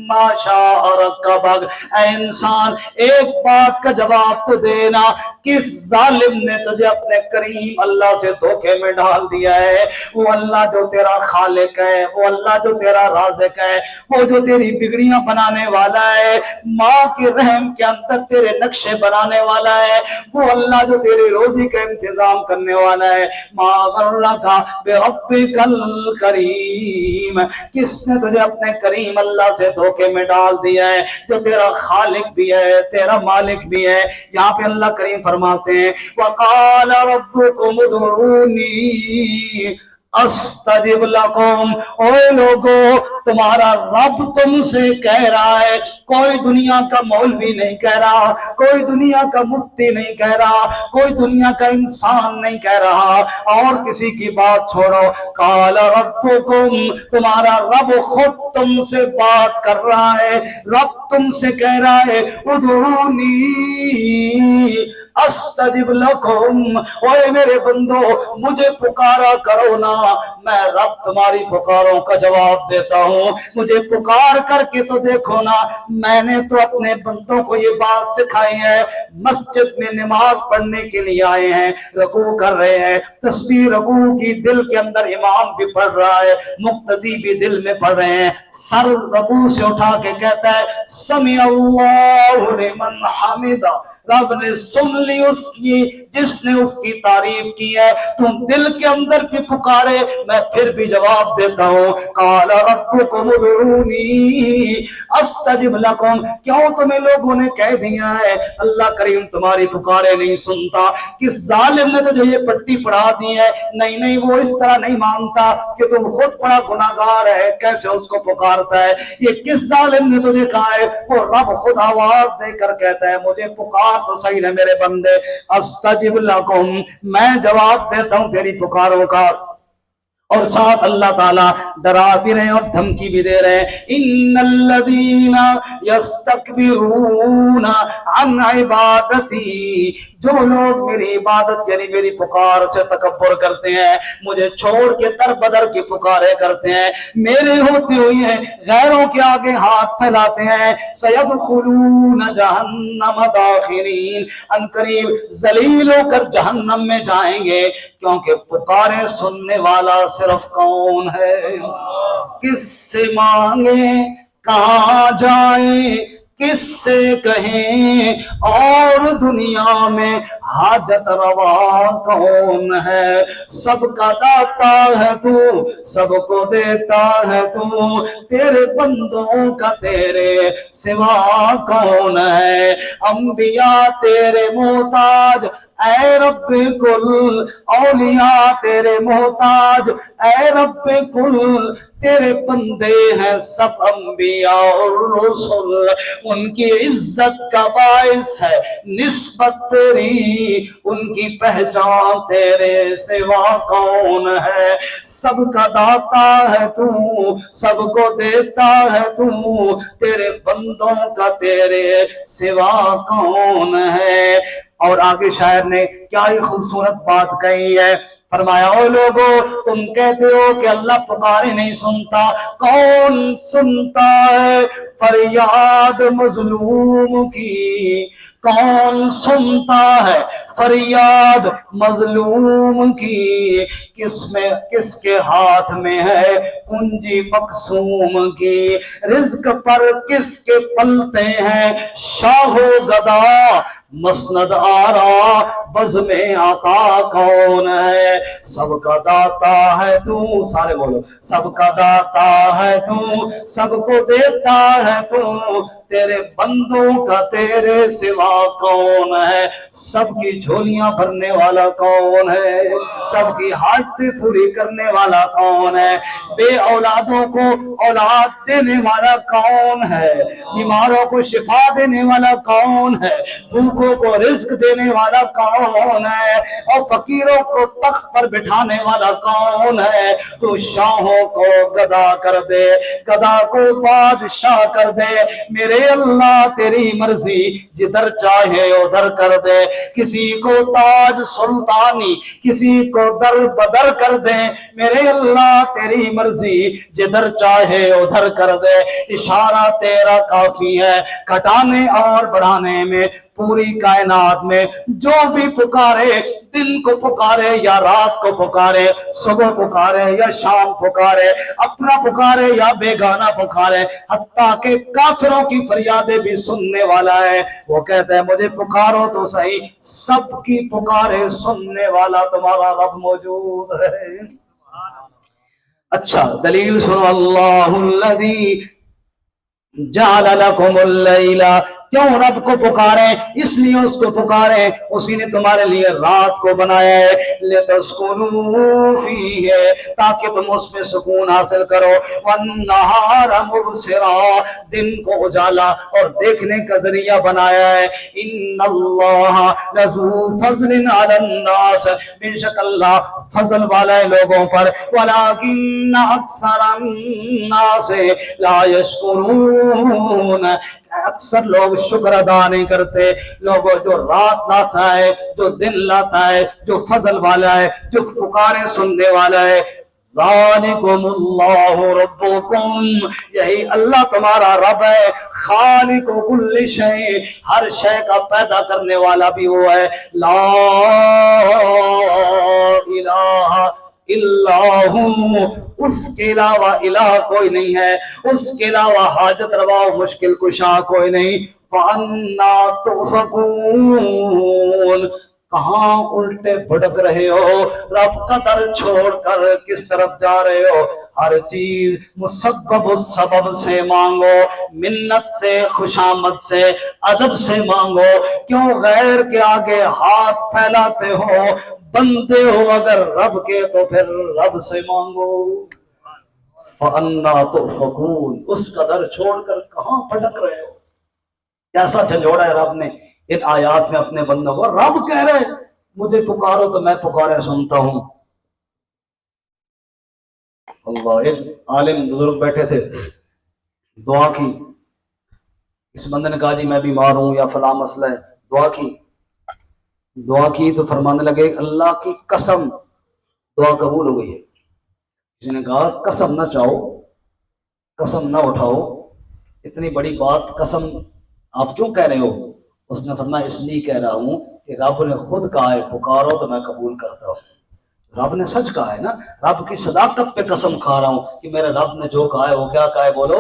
ما شاء ركبك۔ اے انسان ایک بات کا جواب تو دینا، کس ظالم نے تجھے اپنے کریم اللہ سے دھوکے میں ڈال دیا ہے؟ وہ اللہ جو تیرا خالق ہے، وہ اللہ جو تیرا رازق ہے، وہ جو تیری بگڑیاں بنانے والا ہے، ماں کے رحم کے اندر تیرے نقشے بنانے والا ہے، وہ اللہ جو تیری روزی کا انتظام کرنے والا ہے۔ ما غرک بربک الکریم، کس نے تجھے اپنے کریم اللہ سے دھوکے میں ڈال دیا ہے جو تیرا خالق بھی ہے، تیرا مالک بھی ہے؟ یہاں پہ اللہ کریم فرماتے ہیں وَقَالَ رَبُّكُمُ ادْعُونِي استجب لکم۔ اے لوگو، تمہارا رب تم سے کہہ رہا ہے، کوئی دنیا کا مولوی نہیں کہہ رہا، کوئی دنیا کا مفتی نہیں کہہ رہا، کوئی دنیا کا انسان نہیں کہہ رہا، اور کسی کی بات چھوڑو، قال ربکم، تمہارا رب خود تم سے بات کر رہا ہے، رب تم سے کہہ رہا ہے ادعونی استجب لکم، اوے میرے بندو مجھے پکارا کرو نا، میں رب تمہاری پکاروں کا جواب دیتا ہوں، مجھے پکار کر کے تو دیکھو نا۔ میں نے تو اپنے بندوں کو یہ بات سکھائی ہے، مسجد میں نماز پڑھنے کے لیے آئے ہیں، رکوع کر رہے ہیں، تسبیح رکوع کی دل کے اندر امام بھی پڑھ رہا ہے، مقتدی بھی دل میں پڑھ رہے ہیں، سر رکوع سے اٹھا کے کہتا ہے سمع اللہ لمن حمدہ، رب نے سن لی اس کی جس نے اس کی تعریف کی ہے، تم دل کے اندر بھی پکارے، میں پھر بھی جواب دیتا ہوں قال ربکم ادعونی استجب لکم۔ کیوں تمہیں لوگوں نے کہہ دیا ہے اللہ کریم تمہاری پکارے نہیں سنتا؟ کس ظالم نے تجھے یہ پٹی پڑھا دی ہے؟ نہیں نہیں، وہ اس طرح نہیں مانتا کہ تم خود بڑا گناہگار ہے، کیسے اس کو پکارتا ہے؟ یہ کس ظالم نے تجھے کہا ہے؟ وہ رب خود آواز دے کر کہتا ہے مجھے پکار تو صحیح ہے میرے بندے، استجب لکم، میں جواب دیتا ہوں تیری پکاروں کا۔ اور ساتھ اللہ تعالیٰ ڈرا بھی رہے ہیں اور دھمکی بھی دے رہے ہیں ان الذین یستکبرون عن عبادتی، جو لوگ میری عبادت یعنی میری پکار سے تکبر کرتے ہیں، مجھے چھوڑ کے در بدر کی پکارے کرتے ہیں، میرے ہوتے ہوئے غیروں کے آگے ہاتھ پھیلاتے ہیں، سیدخلون جہنم داخرین، ان قریب ذلیل ہو کر جہنم میں جائیں گے، کیونکہ پکارے سننے والا صرف کون ہے؟ کس سے مانگیں، کہاں جائیں، کس سے کہیں، اور دنیا میں حاجت روا کون ہے؟ سب کا داتا ہے تو، سب کو دیتا ہے تو، تیرے بندوں کا تیرے سوا کون ہے؟ انبیاء تیرے محتاج اے رب کل، اولیاء تیرے محتاج اے رب کل، تیرے بندے ہیں سب انبیاء اور رسول، ان کی عزت کا باعث ہے نسبت تیری، ان کی پہچان تیرے سوا کون ہے؟ سب کا داتا ہے تو، سب کو دیتا ہے تو، تیرے بندوں کا تیرے سوا کون ہے؟ اور آگے شاعر نے کیا ہی خوبصورت بات کہی ہے، فرمایا او لوگو تم کہتے ہو کہ اللہ پکارے نہیں سنتا، کون سنتا ہے فریاد مظلوم کی؟ کون سنتا ہے فریاد مظلوم کی؟ کس کے ہاتھ میں ہے کنجی مقسوم کی؟ رزق پر کس کے پلتے ہیں شاہ و گدا، مسند آرا بزم آقا کون ہے؟ سب کا داتا ہے تو، سارے بولو سب کا داتا ہے تو، سب کو دیتا ہے تو، تیرے بندوں کا تیرے سوا کون ہے؟ سب کی جھولیاں بھرنے والا کون ہے؟ سب کی حاجتیں پوری کرنے والا کون ہے؟ بے اولادوں کو اولاد دینے والا کون ہے؟ بیماروں کو شفا دینے والا کون ہے؟ بھوکوں کو رزق دینے والا کون ہے؟ اور فقیروں کو تخت پر بٹھانے والا کون ہے؟ تو شاہوں کو گدا کر دے، گدا کو بادشاہ کر دے، میرے میرے اللہ تیری مرضی، جدھر چاہے ادھر کر دے، کسی کو تاج سلطانی کسی کو در بدر کر دے، میرے اللہ تیری مرضی، جدھر چاہے ادھر کر دے، اشارہ تیرا کافی ہے گھٹانے اور بڑھانے میں، پوری کائنات میں جو بھی پکارے، دن کو پکارے یا رات کو پکارے، صبح پکارے یا شام پکارے، اپنا پکارے یا بیگانہ پکارے، حتیٰ کہ کافروں کی فریادیں بھی سننے والا ہے۔ وہ کہتا ہے مجھے پکارو تو صحیح، سب کی پکارے سننے والا تمہارا رب موجود ہے۔ اچھا دلیل سنو، اللہ الذی جعل لکم اللیل، کیوں رب کو پکارے؟ اس لیے اس کو پکارے، اسی نے تمہارے لیے رات کو بنایا ہے، لتسکنوا فیہ، تاکہ تم اس میں سکون حاصل کرو، والنہار مبصرا، دن کو اجالا اور دیکھنے کا ذریعہ بنایا ہے، ان اللہ لذو فضل علی الناس، بے شک اللہ فضل والا ہے لوگوں پر، ولکن اکثر الناس لا یشکرون، اکثر لوگ شکر ادا نہیں کرتے۔ لوگوں جو رات لاتا ہے، جو دن لاتا ہے، جو فضل والا ہے، جو پکارے سننے والا ہے، ذالکم اللہ ربکم، یہی اللہ تمہارا رب ہے، خالق کل شیء، ہر شے کا پیدا کرنے والا بھی وہ ہے، لا الہ الا ہوں، اس کے علاوہ الہ کوئی نہیں ہے، اس کے علاوہ حاجت روا و مشکل کشا کوئی نہیں، فَأَنَّا تُؤْفَكُونَ، کہاں الٹے بھٹک رہے ہو، رب کا در چھوڑ کر کس طرف جا رہے ہو؟ ہر چیز مسبب سبب سے مانگو، منت سے، خوشامد سے، ادب سے مانگو، کیوں غیر کے آگے ہاتھ پھیلاتے ہو؟ بندے ہو اگر رب کے تو پھر رب سے مانگو۔ فَأَنَّا تُؤْفَكُونَ، اس کا در چھوڑ کر کہاں پھٹک رہے ہو؟ کیسا جھنجھوڑا ہے رب نے ان آیات میں اپنے بندوں کو، رب کہہ رہے مجھے پکارو تو میں پکارے سنتا ہوں۔ اللہ، ایک عالم بزرگ بیٹھے تھے، دعا کی، اس بندے نے کہا جی میں بیمار ہوں یا فلاں مسئلہ ہے، دعا کی تو فرمانے لگے اللہ کی قسم دعا قبول ہو گئی ہے۔ کسی نے کہا قسم نہ چاہو، قسم نہ اٹھاؤ، اتنی بڑی بات قسم آپ کیوں کہہ رہے ہو؟ اس نے فرمایا اس لیے کہہ رہا ہوں کہ رب نے خود کہا ہے پکارو تو میں قبول کرتا ہوں، رب نے سچ کہا ہے نا، رب کی صداقت پہ قسم کھا رہا ہوں کہ میرے رب نے جو کہا ہے وہ کیا کہا ہے، بولو۔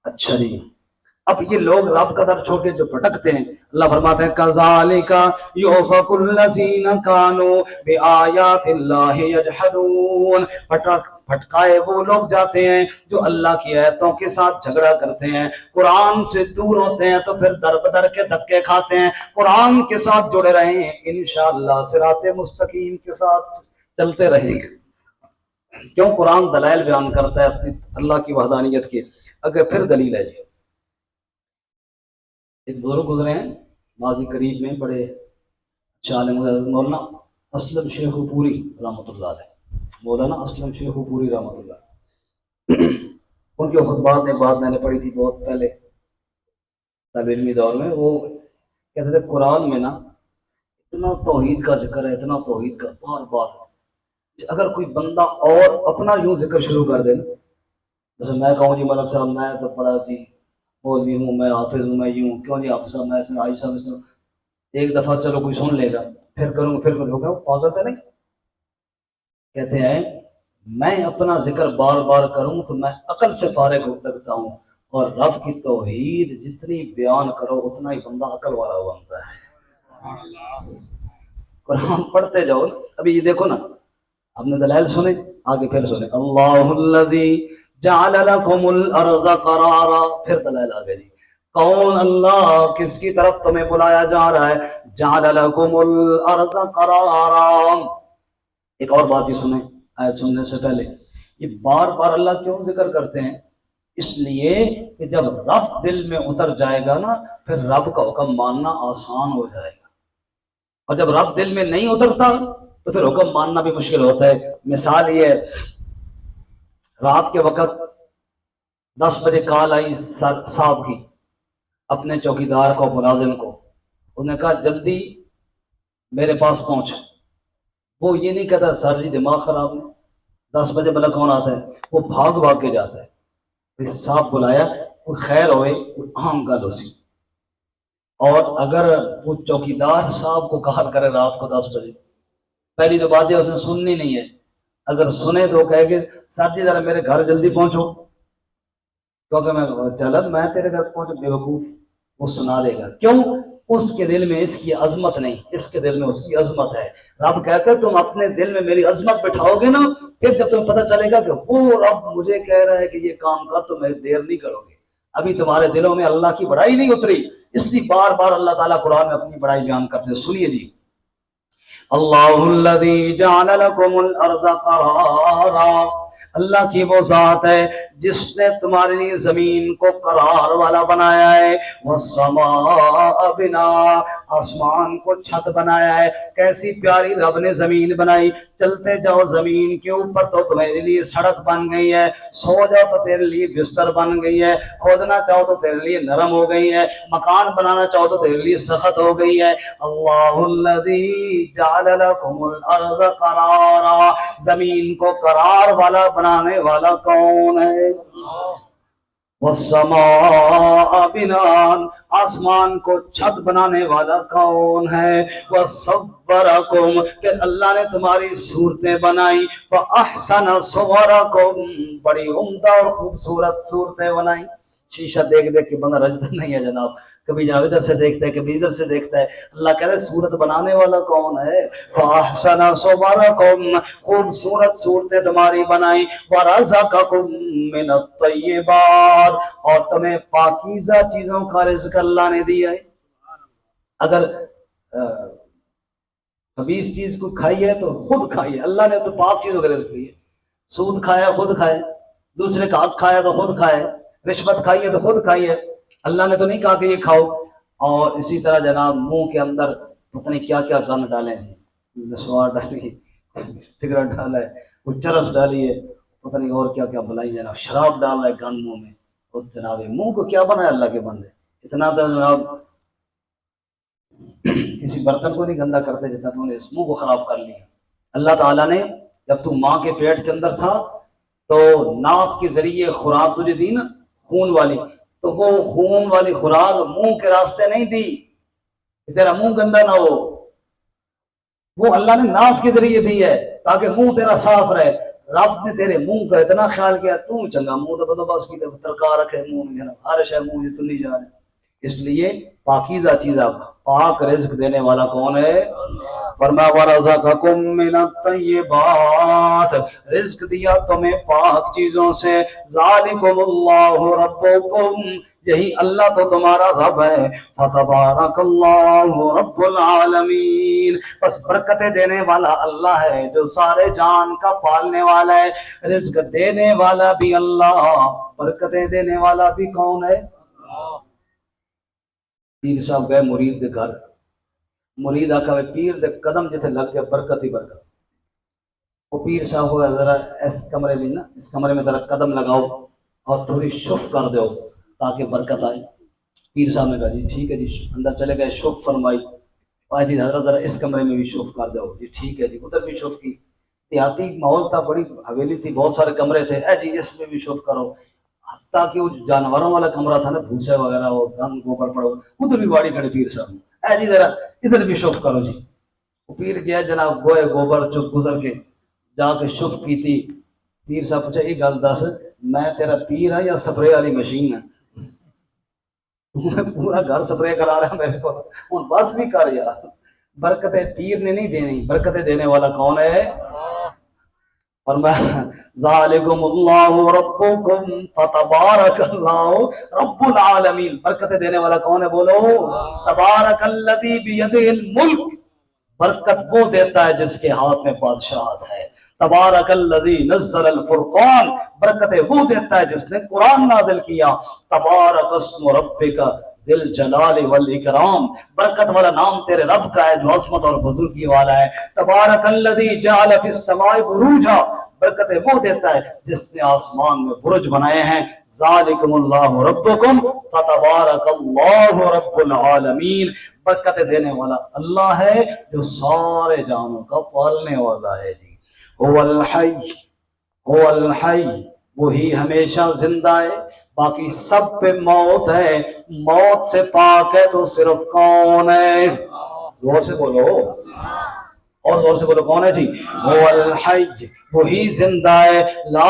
اچھا جی، اب یہ لوگ رب کا در چھوڑ کے جو بھٹکتے ہیں، اللہ فرماتے ہیں کذالک یؤفک الذین کانوا بآیات اللہ یجحدون، بھٹکائے وہ لوگ جاتے ہیں جو اللہ کی آیتوں کے ساتھ جھگڑا کرتے ہیں، قرآن سے دور ہوتے ہیں تو پھر در بدر کے دھکے کھاتے ہیں۔ قرآن کے ساتھ جڑے رہیں انشاءاللہ صراط مستقیم کے ساتھ چلتے رہیں گے، کیوں قرآن دلائل بیان کرتا ہے اپنی اللہ کی وحدانیت کی۔ اگر پھر دلیل ہے جی، ایک بزرگ گزرے ہیں ماضی قریب میں، بڑے اچھے عالم مولانا اسلم شیخ پوری رحمۃ اللہ علیہ، مولانا اسلم شیخ پوری رحمۃ اللہ، ان کے خطبات ایک بات میں نے پڑھی تھی بہت پہلے طالب علمی دور میں، وہ کہتے تھے قرآن میں نا اتنا توحید کا ذکر ہے، اتنا توحید کا بار بار، اگر کوئی بندہ اور اپنا یوں ذکر شروع کر دے نا، جیسے میں کہوں جی ملک صاحب میں تو پڑھا تھی مولوی ہوں، میں حافظ ہوں، میں یوں، کیوں جی حافظ صاحب میں ایسے عائشہ صاحب سے، ایک دفعہ چلو کوئی سن لے گا، پھر کروں پھر کروں گا، پاگل ہے نہیں؟ کہتے ہیں میں اپنا ذکر بار بار کروں تو میں عقل سے فارغ لگتا ہوں، اور رب کی توحید جتنی بیان کرو اتنا ہی بندہ عقل والا بنتا ہے۔ قرآن پڑھتے جاؤ، ابھی یہ دیکھو نا، آپ نے دلائل سنے، آگے پھر سنے، اللہ الذی جعل لکم الارض قرارا، پھر دلائل آگے جی، کون اللہ کس کی طرف تمہیں بلایا جا رہا ہے، جعل لکم الارض قرارا۔ ایک اور بات بھی سنیں آیت سننے سے پہلے، یہ بار بار اللہ کیوں ذکر کرتے ہیں؟ اس لیے کہ جب رب دل میں اتر جائے گا نا، پھر رب کا حکم ماننا آسان ہو جائے گا، اور جب رب دل میں نہیں اترتا تو پھر حکم ماننا بھی مشکل ہوتا ہے۔ مثال یہ ہے، رات کے وقت 10 بجے کال آئی صاحب کی اپنے چوکیدار کو، ملازم کو، انہوں نے کہا جلدی میرے پاس پہنچ۔ وہ یہ نہیں کہتا سر جی دماغ خراب ہے، 10 بجے بلا کون آتا ہے، وہ بھاگ بھاگ کے جاتا ہے۔ پھر صاحب بلایا، کوئی خیر ہوئے، کوئی عام گل ہو سی۔ اور اگر وہ چوکیدار صاحب کو کال کرے رات کو 10 بجے، پہلی تو بات ہے اس نے سننی نہیں ہے، اگر سنے تو کہے کہ سر جی ذرا میرے گھر جلدی پہنچو، کیونکہ میں تیرے گھر پہنچ، بے وقوف، وہ سنا دے گا۔ کیوں؟ اس کے دل میں اس کی عظمت نہیں، اس کے دل میں اس کی عظمت ہے۔ رب کہتے ہیں تم اپنے دل میں میری عظمت بٹھاؤ گے نا، پھر جب تمہیں پتہ چلے گا کہ وہ رب مجھے کہہ رہا ہے کہ یہ کام کر، تو میں دیر نہیں کرو گے۔ ابھی تمہارے دلوں میں اللہ کی بڑائی نہیں اتری، اس لیے بار بار اللہ تعالیٰ قرآن میں اپنی بڑائی بیان کرتے ہیں۔ سنیے جی، اللہ الذی جعل لکم الارض قرارا، اللہ کی وہ ذات ہے جس نے تمہارے لیے زمین کو قرار والا بنایا ہے، والسماء بنا، آسمان کو چھت بنایا ہے۔ کیسی پیاری رب نے زمین بنائی، چلتے جاؤ زمین کے اوپر تو تمہارے لیے سڑک بن گئی ہے، سو جاؤ تو تیرے لیے بستر بن گئی ہے، کھودنا چاہو تو تیرے لیے نرم ہو گئی ہے، مکان بنانا چاہو تو تیرے لیے سخت ہو گئی ہے۔ اللہ الذی جعل لکم الارض قرارا، زمین کو قرار والا بنانے والا کون ہے؟ والسماء بناء، آسمان کو چھت بنانے والا کون ہے؟ وصورکم، پھر اللہ نے تمہاری صورتیں بنائی، فاحسن صورکم، بڑی عمدہ اور خوبصورت صورتیں بنائی۔ شیشہ دیکھ دیکھ کے بندہ رجتا نہیں ہے جناب، کبھی جناب ادھر سے دیکھتا ہے، کبھی ادھر سے دیکھتا ہے۔ اللہ کہہ رہے صورت بنانے والا کون ہے؟ فاحسن صورکم، خوبصورت صورتیں تمہاری بنائی، ورزقکم من الطیبات، اور تمہیں پاکیزہ چیزوں کا رزق اللہ نے دیا ہے۔ اگر خبیث چیز کو کھائی ہے تو خود کھائیے، اللہ نے تو پاک چیزوں کا رزق دیا ہے۔ سود کھایا خود کھائے، دوسرے کا حق کھایا تو خود کھائے، رشوت کھائی ہے تو خود کھائی ہے، اللہ نے تو نہیں کہا کہ یہ کھاؤ۔ اور اسی طرح جناب منہ کے اندر پتہ نہیں کیا کیا گند ڈالے ہیں، نسوار ڈالی، سگریٹ ڈالا ہے، کچھ چرس ڈالی ہے، پتہ نہیں اور کیا کیا بلائی، جناب شراب ڈال رہا ہے گند منہ میں۔ اور جناب منہ کو کیا بنایا اللہ کے بندے، اتنا تو جناب کسی برتن کو نہیں گندا کرتے جتنا تم نے اس منہ کو خراب کر لیا۔ اللہ تعالیٰ نے جب تم ماں کے پیٹ کے اندر تھا تو ناف کے ذریعے خوراک تجھے دی نا، خون والی، تو وہ خون والی خوراک منہ کے راستے نہیں دی کہ تیرا منہ گندا نہ ہو، وہ اللہ نے ناف کے ذریعے دی ہے تاکہ منہ تیرا صاف رہے۔ رب نے تیرے منہ کا اتنا خیال کیا، تو چنگا منہ تو بندوبست کی ترکا رکھے منہ میں، ہر شے منہ تو نہیں جا رہے۔ اس لیے پاکیزہ چیزیں، پاک رزق دینے والا کون ہے؟ فرمایا وَرَزَقَكُم مِّنَ الطَّيِّبَاتِ، رزق دیا تمہیں پاک چیزوں سے، ذَلِكُمُ اللَّهُ رَبُّكُمْ، یہی اللہ تو تمہارا رب ہے، فَتَبَارَكَ اللَّهُ رَبُّ الْعَالَمِينَ، بس برکتیں دینے والا اللہ ہے جو سارے جان کا پالنے والا ہے، رزق دینے والا بھی اللہ، برکتیں دینے والا بھی کون ہے؟ پیر صاحب گئے مرید دے گھر، مرید آکھا پیر دے قدم جتھے لگ گیا برکت ہی برکت۔ وہ پیر صاحب ہوئے ذرا اس کمرے میں نا، اس کمرے میں ذرا قدم لگاؤ اور تھوڑی شف کر دو تاکہ برکت آئے۔ پیر صاحب نے کہا جی ٹھیک ہے جی، اندر چلے گئے، شف فرمائی، جی حضرت ذرا اس کمرے میں بھی شف کر دو، جی ٹھیک ہے جی، ادھر بھی شف کی، دیہاتی ماحول تھا، بڑی حویلی تھی، بہت سارے کمرے تھے، جی اس میں بھی شف کرو، حتیٰ کہ وہ جانوروں والا کمرہ تھا نا، بھوسے وغیرہ وہ گند گوبر پڑو، ادھر بھی باڑی کھڑے پیر صاحب، جی ذرا ادھر بھی شف کرو جی۔ وہ پیر گیا جناب، گوئے گوبر چپ گزر کے جا کے شف کی تھی۔ پیر صاحب پوچھا یہ گل دس، میں تیرا پیر ہاں یا سپرے والی مشین ہے؟ پورا گھر سپرے کرا رہا ہے میرے کو، ہوں بس بھی کر یار، برکتیں پیر نے نہیں دینی، برکتیں دینے والا کون ہے؟ فرمایا ذالکم اللہ ربکم فتبارک اللہ رب العالمین، برکتیں دینے والا کون ہے بولو؟ تبارک الذی بیدہ الملک، برکت وہ دیتا ہے جس کے ہاتھ میں بادشاہت ہے۔ تبارک الذی نزل الفرقان، برکتیں وہ دیتا ہے جس نے قرآن نازل کیا۔ تبارک اسم ربک ذی الجلال والاکرام، برکت والا نام تیرے رب کا ہے جو عظمت اور بزرگی والا ہے۔ تبارک الذی جعل فی السماء بروجا، برکتیں وہ دیتا ہے جس نے آسمان میں برج بنائے ہیں. ذالکم اللہ ربکم فتبارک اللہ رب العالمین. برکتیں دینے والا اللہ ہے جو سارے جانوں کا پالنے والا ہے. جی هو الحی، هو الحی، وہی ہمیشہ زندہ ہے، باقی سب پہ موت ہے. موت سے پاک ہے تو صرف کون ہے؟ زور سے بولو، اور زور سے بولو، کون ہے جی؟ هو الحی، وہی زندہ ہے. لا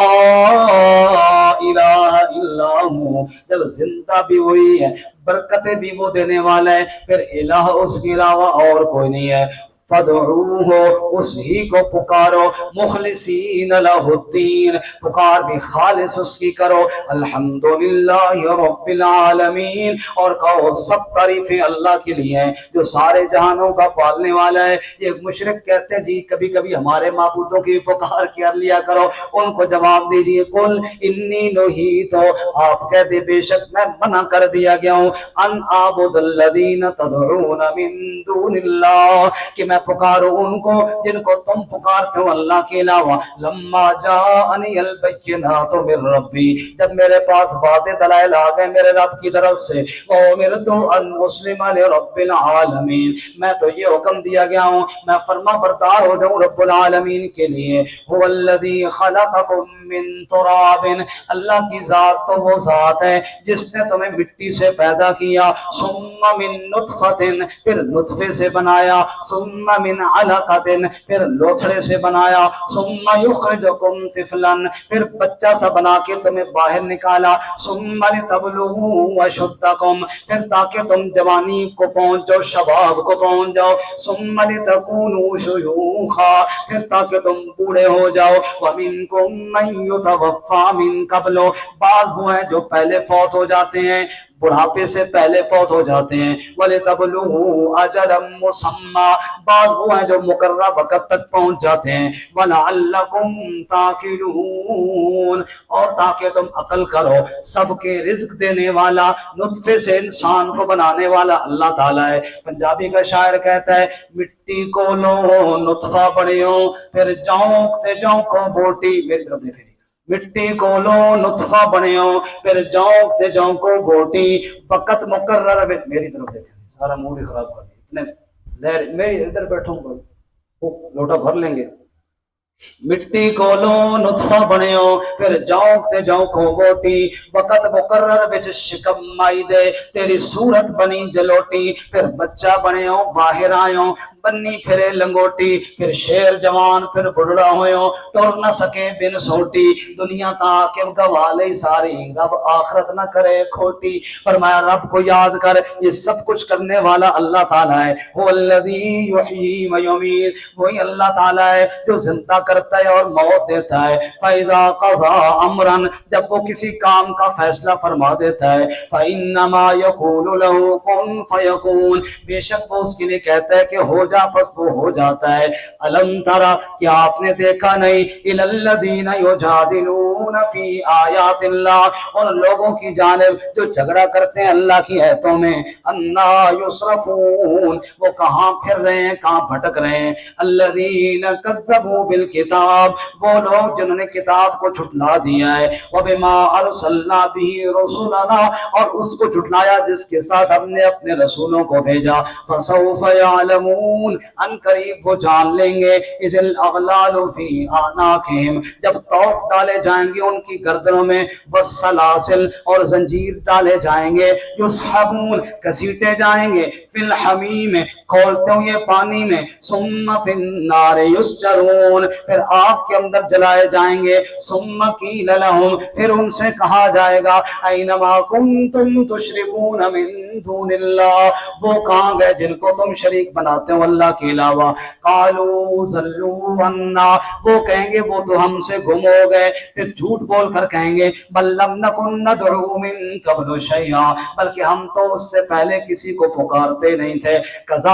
الہ الا ہو، جب زندہ بھی وہی ہے، برکتیں بھی وہ دینے والا ہے، پھر الہ اس کے علاوہ اور کوئی نہیں ہے. فدعوہ، اس ہی کو پکارو، مخلصین لہ الدین، پکار بھی خالص اس کی کرو. الحمدللہ رب العالمین، اور کہو سب تعریفیں اللہ کے لیے ہیں جو سارے جہانوں کا پالنے والا ہے. یہ مشرک کہتے ہیں جی کبھی کبھی ہمارے معبودوں کی پکار کر لیا کرو. ان کو جواب دیجئے قل انی نہیت، آپ کہہ دے بے شک میں منع کر دیا گیا ہوں، ان اعبد الذین تدعون من دون اللہ، کہ میں پکاروں ان کو جن کو تم پکارتے ہو اللہ کے علاوہ. لما جاءنی البینات من ربی، جب میرے پاس واضح دلائل آ گئے میرے رب کی طرف سے. وامرت ان مسلم لرب العالمین، میں تو یہ حکم دیا گیا ہوں میں فرما بردار ہو جاؤں رب العالمین کے لیے. هو الذی خلقکم من تراب، اللہ کی ذات تو وہ ذات ہے جس نے تمہیں مٹی سے پیدا کیا. ثم من نطفۃ، پھر نطفے سے بنایا. ثم من علقۃ، پھر لوتھڑے سے بنایا. ثم یخرجکم طفلا، پھر بچہ سا بنا کے تمہیں باہر نکالا. ثم لتبلغوا اشدکم، پھر تاکہ تم جوانی کو پہنچ جاؤ، شباب کو پہنچ جاؤ. ثم لتکونوا شیوخا، پھر تاکہ تم بوڑھے ہو جاؤ. ومنکم من یتوفی من قبل، بعض وہ ہیں جو پہلے فوت ہو جاتے ہیں، بڑھاپے سے پہلے فوت ہو جاتے ہیں. وَلِتَبْلُغُوا أَجَلًا مُّسَمًّى، بعض وہ ہیں جو مقررہ وقت تک پہنچ جاتے ہیں. وَلَعَلَّكُمْ تَعْقِلُونَ، اور تاکہ تم عقل کرو. سب کے رزق دینے والا، نطفے سے انسان کو بنانے والا اللہ تعالیٰ ہے. پنجابی کا شاعر کہتا ہے مٹی کو لو نطفہ بڑھیو، پھر جاؤں تے جاؤں کو بوٹی. میری طرف دیکھیں، مٹی کو لو نطفہ بنیو، پھر جاؤں تے جاؤں کو بوٹی. وقت مقرر، میری طرف دیکھیں، سارا موڈ ہی خراب کر دیا. میری ادھر بیٹھوں گا، لوٹا بھر لیں گے. مٹی کو لو نطفہ بنیو، پھر جاؤں تے جاؤں کو بوٹی. وقت مقرر وچ شکم مائی دے، تیری صورت بنی جلوٹی. پھر بچہ بنیو باہر آیوں، بنی پھرے لنگوٹی. پھر شیر جوان، پھر بڑھڑا ہویوں، ٹر نہ سکے بن سوٹی. دنیا تاکہ گوا لئی ساری، رب آخرت نہ کرے کھوٹی. فرمایا رب کو یاد کر، یہ سب کچھ کرنے والا اللہ تعالیٰ ہے. هو الذی یحیی و یمیت، وہی اللہ تعالیٰ ہے جو زندہ کرتا ہے اور موت دیتا ہے. فَإِذَا قَضَىٰ أَمْرًا، جب وہ کسی کام کا فیصلہ فرما دیتا ہے. فَإِنَّمَا يَقُولُ لَهُ كُن فَيَكُونُ، بے شک وہ اس کے لیے کہتا ہے کہ ہو جا، پس وہ ہو جاتا ہے. أَلَمْ تَرَ، کیا آپ نے دیکھا نہیں، إِلَى الَّذِينَ يُجَادِلُونَ فِي آيَاتِ اللَّهِ، ان لوگوں کی جانب جو جھگڑا کرتے ہیں اللہ کی آیتوں میں. أَنَّا يُصْرَفُونَ، وہ کہاں پھر رہے ہیں، کہاں بھٹک رہے ہیں. الَّذِينَ كَذَّبُوا بالکتاب، وہ لوگ جنہوں نے کتاب کو جھٹلا دیا ہے. وَبِمَا أَرْسَلْنَا بِهِ رُسُلَنَا، اور اس کو جھٹلایا جس کے ساتھ ہم نے اپنے رسولوں کو بھیجا. فَسَوْفَ يَعْلَمُونَ، ان قریب وہ جان لیں گے. إِذِ الْأَغْلَالُ فِي أَعْنَاقِهِمْ، جب طوق ڈالے جائیں گے ان کی گردنوں میں. وَالسَّلَاسِلْ، اور زنجیر ڈالے جائیں گے. يُسْحَبُونَ، گھسیٹے جائیں گے. فِي الْحَمِيمِ، کھولتے ہوئے پانی میں. ثُمَّ فِي النَّارِ يُسْجَرُونَ، پھر آگ کے اندر جلائے جائیں گے. ثُمَّ قِيلَ لَهُمْ، پھر ان سے کہا جائے گا أَيْنَمَا كُنْتُمْ تُشْرِكُونَ مِن دُونِ اللَّهِ، وہ کہاں گئے جن کو تم شریک بناتے ہو اللہ کے علاوہ. قَالُوا ضَلُّوا عَنَّا، وہ کہیں گے وہ تو ہم سے گم ہو گئے. پھر جھوٹ بول کر کہیں گے بَل لَمْ نَكُن نَدْعُو مِن قَبْلُ شَيْئًا، بلکہ ہم تو اس سے پہلے کسی کو پکارتے نہیں تھے. كَذَلِكَ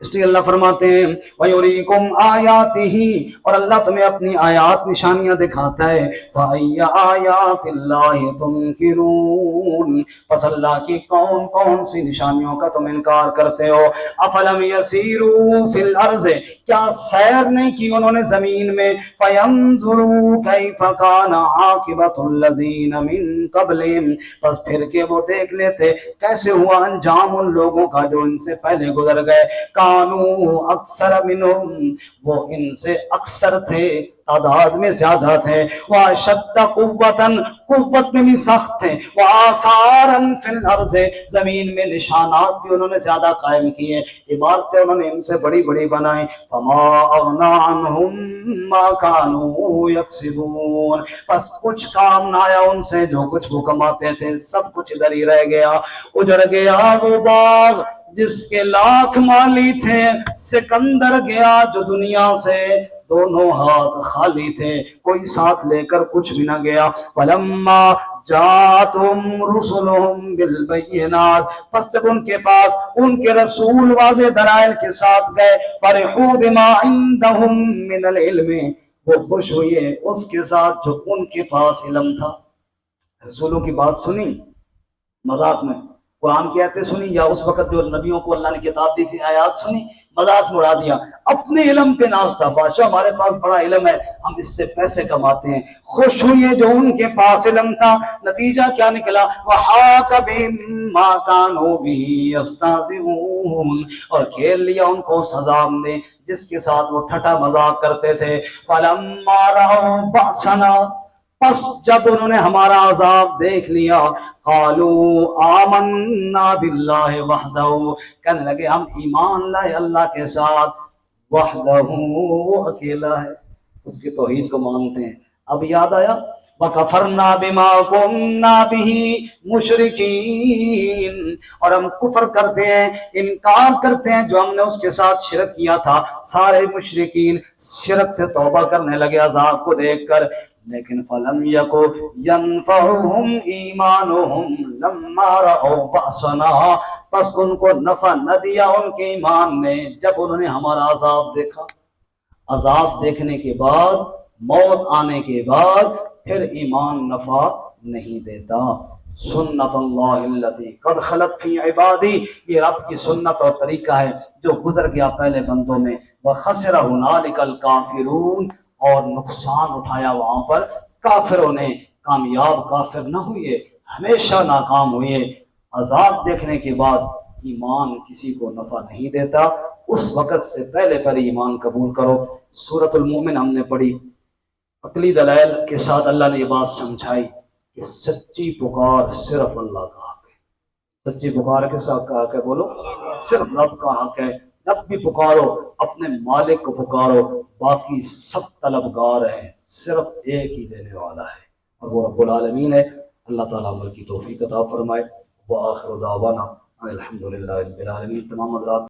اس لیے اللہ فرماتے ہیں وَيُرِيكُمْ آيَاتِهِ، اور اللہ تمہیں اپنی آیات نشانیاں دکھاتا ہے فَأَيَّ آيَاتِ اللَّهِ تُنْكِرُونَ، پس اللہ کی کون کون سی نشانیوں کا تم انکار کرتے ہو؟ أَفَلَمْ يَسِيرُوا فِي الْأَرْضِ، کیا سیر نہیں کی انہوں نے زمین میں؟ فَيَنْظُرُوا كَيْفَ كَانَ عَاقِبَةُ الَّذِينَ مِنْ قَبْلِهِمْ، بس پھر کے وہ دیکھ لیتے کیسے ہوا انجام ان لوگوں کا جو ان سے پہلے گزر گئے۔ کانو اکثر منہم، وہ ان سے اکثر تھے، تعداد میں زیادہ تھے، واشد قوتاً، قوت میں بھی سخت تھے، وآثاراً فی الارض، زمین میں نشانات بھی انہوں نے زیادہ قائم کیے، عمارتیں انہوں نے ان سے بڑی بڑی بنائیں۔ فما اغنی عنہم ما کانوا یکسبون، بس کچھ کام نہ آیا ان سے جو کچھ وہ کماتے تھے، سب کچھ ادھر ہی رہ گیا، اجڑ گیا وہ باغ جس کے لاکھ مالی تھے، سکندر گیا جو دنیا سے دونوں ہاتھ خالی تھے، کوئی ساتھ لے کر کچھ بھی نہ گیا۔ فلما جاءتهم رسلهم بالبینات، پس جب ان کے پاس ان کے رسول واضح دلائل کے ساتھ گئے، فرحوا بما عندهم من العلم، وہ خوش ہوئے اس کے ساتھ جو ان کے پاس علم تھا۔ رسولوں کی بات سنی مذاق میں، قرآن کی آیتیں سنی، یا اس وقت جو نبیوں کو اللہ نے کتاب دی تھی آیات سنی، مذاق میں اڑا دیا، اپنے علم پہ ناز تھا، بادشاہ ہمارے پاس بڑا علم ہے، ہم اس سے پیسے کماتے ہیں۔ خوش ہوئے جو ان کے پاس علم تھا، نتیجہ کیا نکلا؟ وَحَاقَ بِهِم مَا كَانُوا بِهِ يَسْتَهْزِئُونَ، اور گھیر لیا ان کو سزا نے جس کے ساتھ وہ ٹھٹا مذاق کرتے تھے۔ فَلَمَّا رَأَوْا بَأْسَنَا، پس جب انہوں نے ہمارا عذاب دیکھ لیا، قالوا آمنا باللہ وحدہ، کہنے لگے ہم ایمان لائے اللہ کے ساتھ، وحدہ، وہ اکیلا ہے، اس کی توحید کو مانتے ہیں۔ اب یاد آیا وَكَفَرْنَا بِمَا كُنَّا بِهِ مُشْرِكِينَ، اور ہم کفر کرتے ہیں، انکار کرتے ہیں جو ہم نے اس کے ساتھ شرک کیا تھا۔ سارے مشرکین شرک سے توبہ کرنے لگے عذاب کو دیکھ کر، لیکن فَلَمْ يَكُ يَنْفَعُهُمْ إِيمَانُهُمْ لَمَّا رَأَوْا بَأْسَنَا، پس ان کو نفع نہ دیا ان کے ایمان نے جب انہوں نے ہمارا عذاب دیکھا۔ عذاب دیکھنے کے بعد، موت آنے کے بعد پھر ایمان نفع نہیں دیتا۔ سنت اللہ التی قد خلت فی عبادی، یہ رب کی سنت اور طریقہ ہے جو گزر گیا پہلے بندوں میں۔ وَخَسِرَ هُنَالِكَ الْكَافِرُونَ، اور نقصان اٹھایا وہاں پر کافروں نے، کامیاب کافر نہ ہوئے، ہمیشہ ناکام ہوئے۔ عذاب دیکھنے کے بعد ایمان کسی کو نفع نہیں دیتا، اس وقت سے پہلے پر ایمان قبول کرو۔ سورۃ المومن ہم نے پڑھی، عقلی دلائل کے ساتھ اللہ نے یہ بات سمجھائی کہ سچی پکار صرف اللہ کا حق ہے۔ سچی پکار کے ساتھ کا حق ہے، بولو، صرف رب کا حق ہے۔ جب بھی پکارو اپنے مالک کو پکارو، باقی سب طلبگار ہیں، صرف ایک ہی دینے والا ہے اور وہ رب العالمین ہے۔ اللہ تعالیٰ عمل کی توفیق عطا فرمائے۔ وآخر دعوانا الحمدللہ رب العالمین۔ تمام حضرات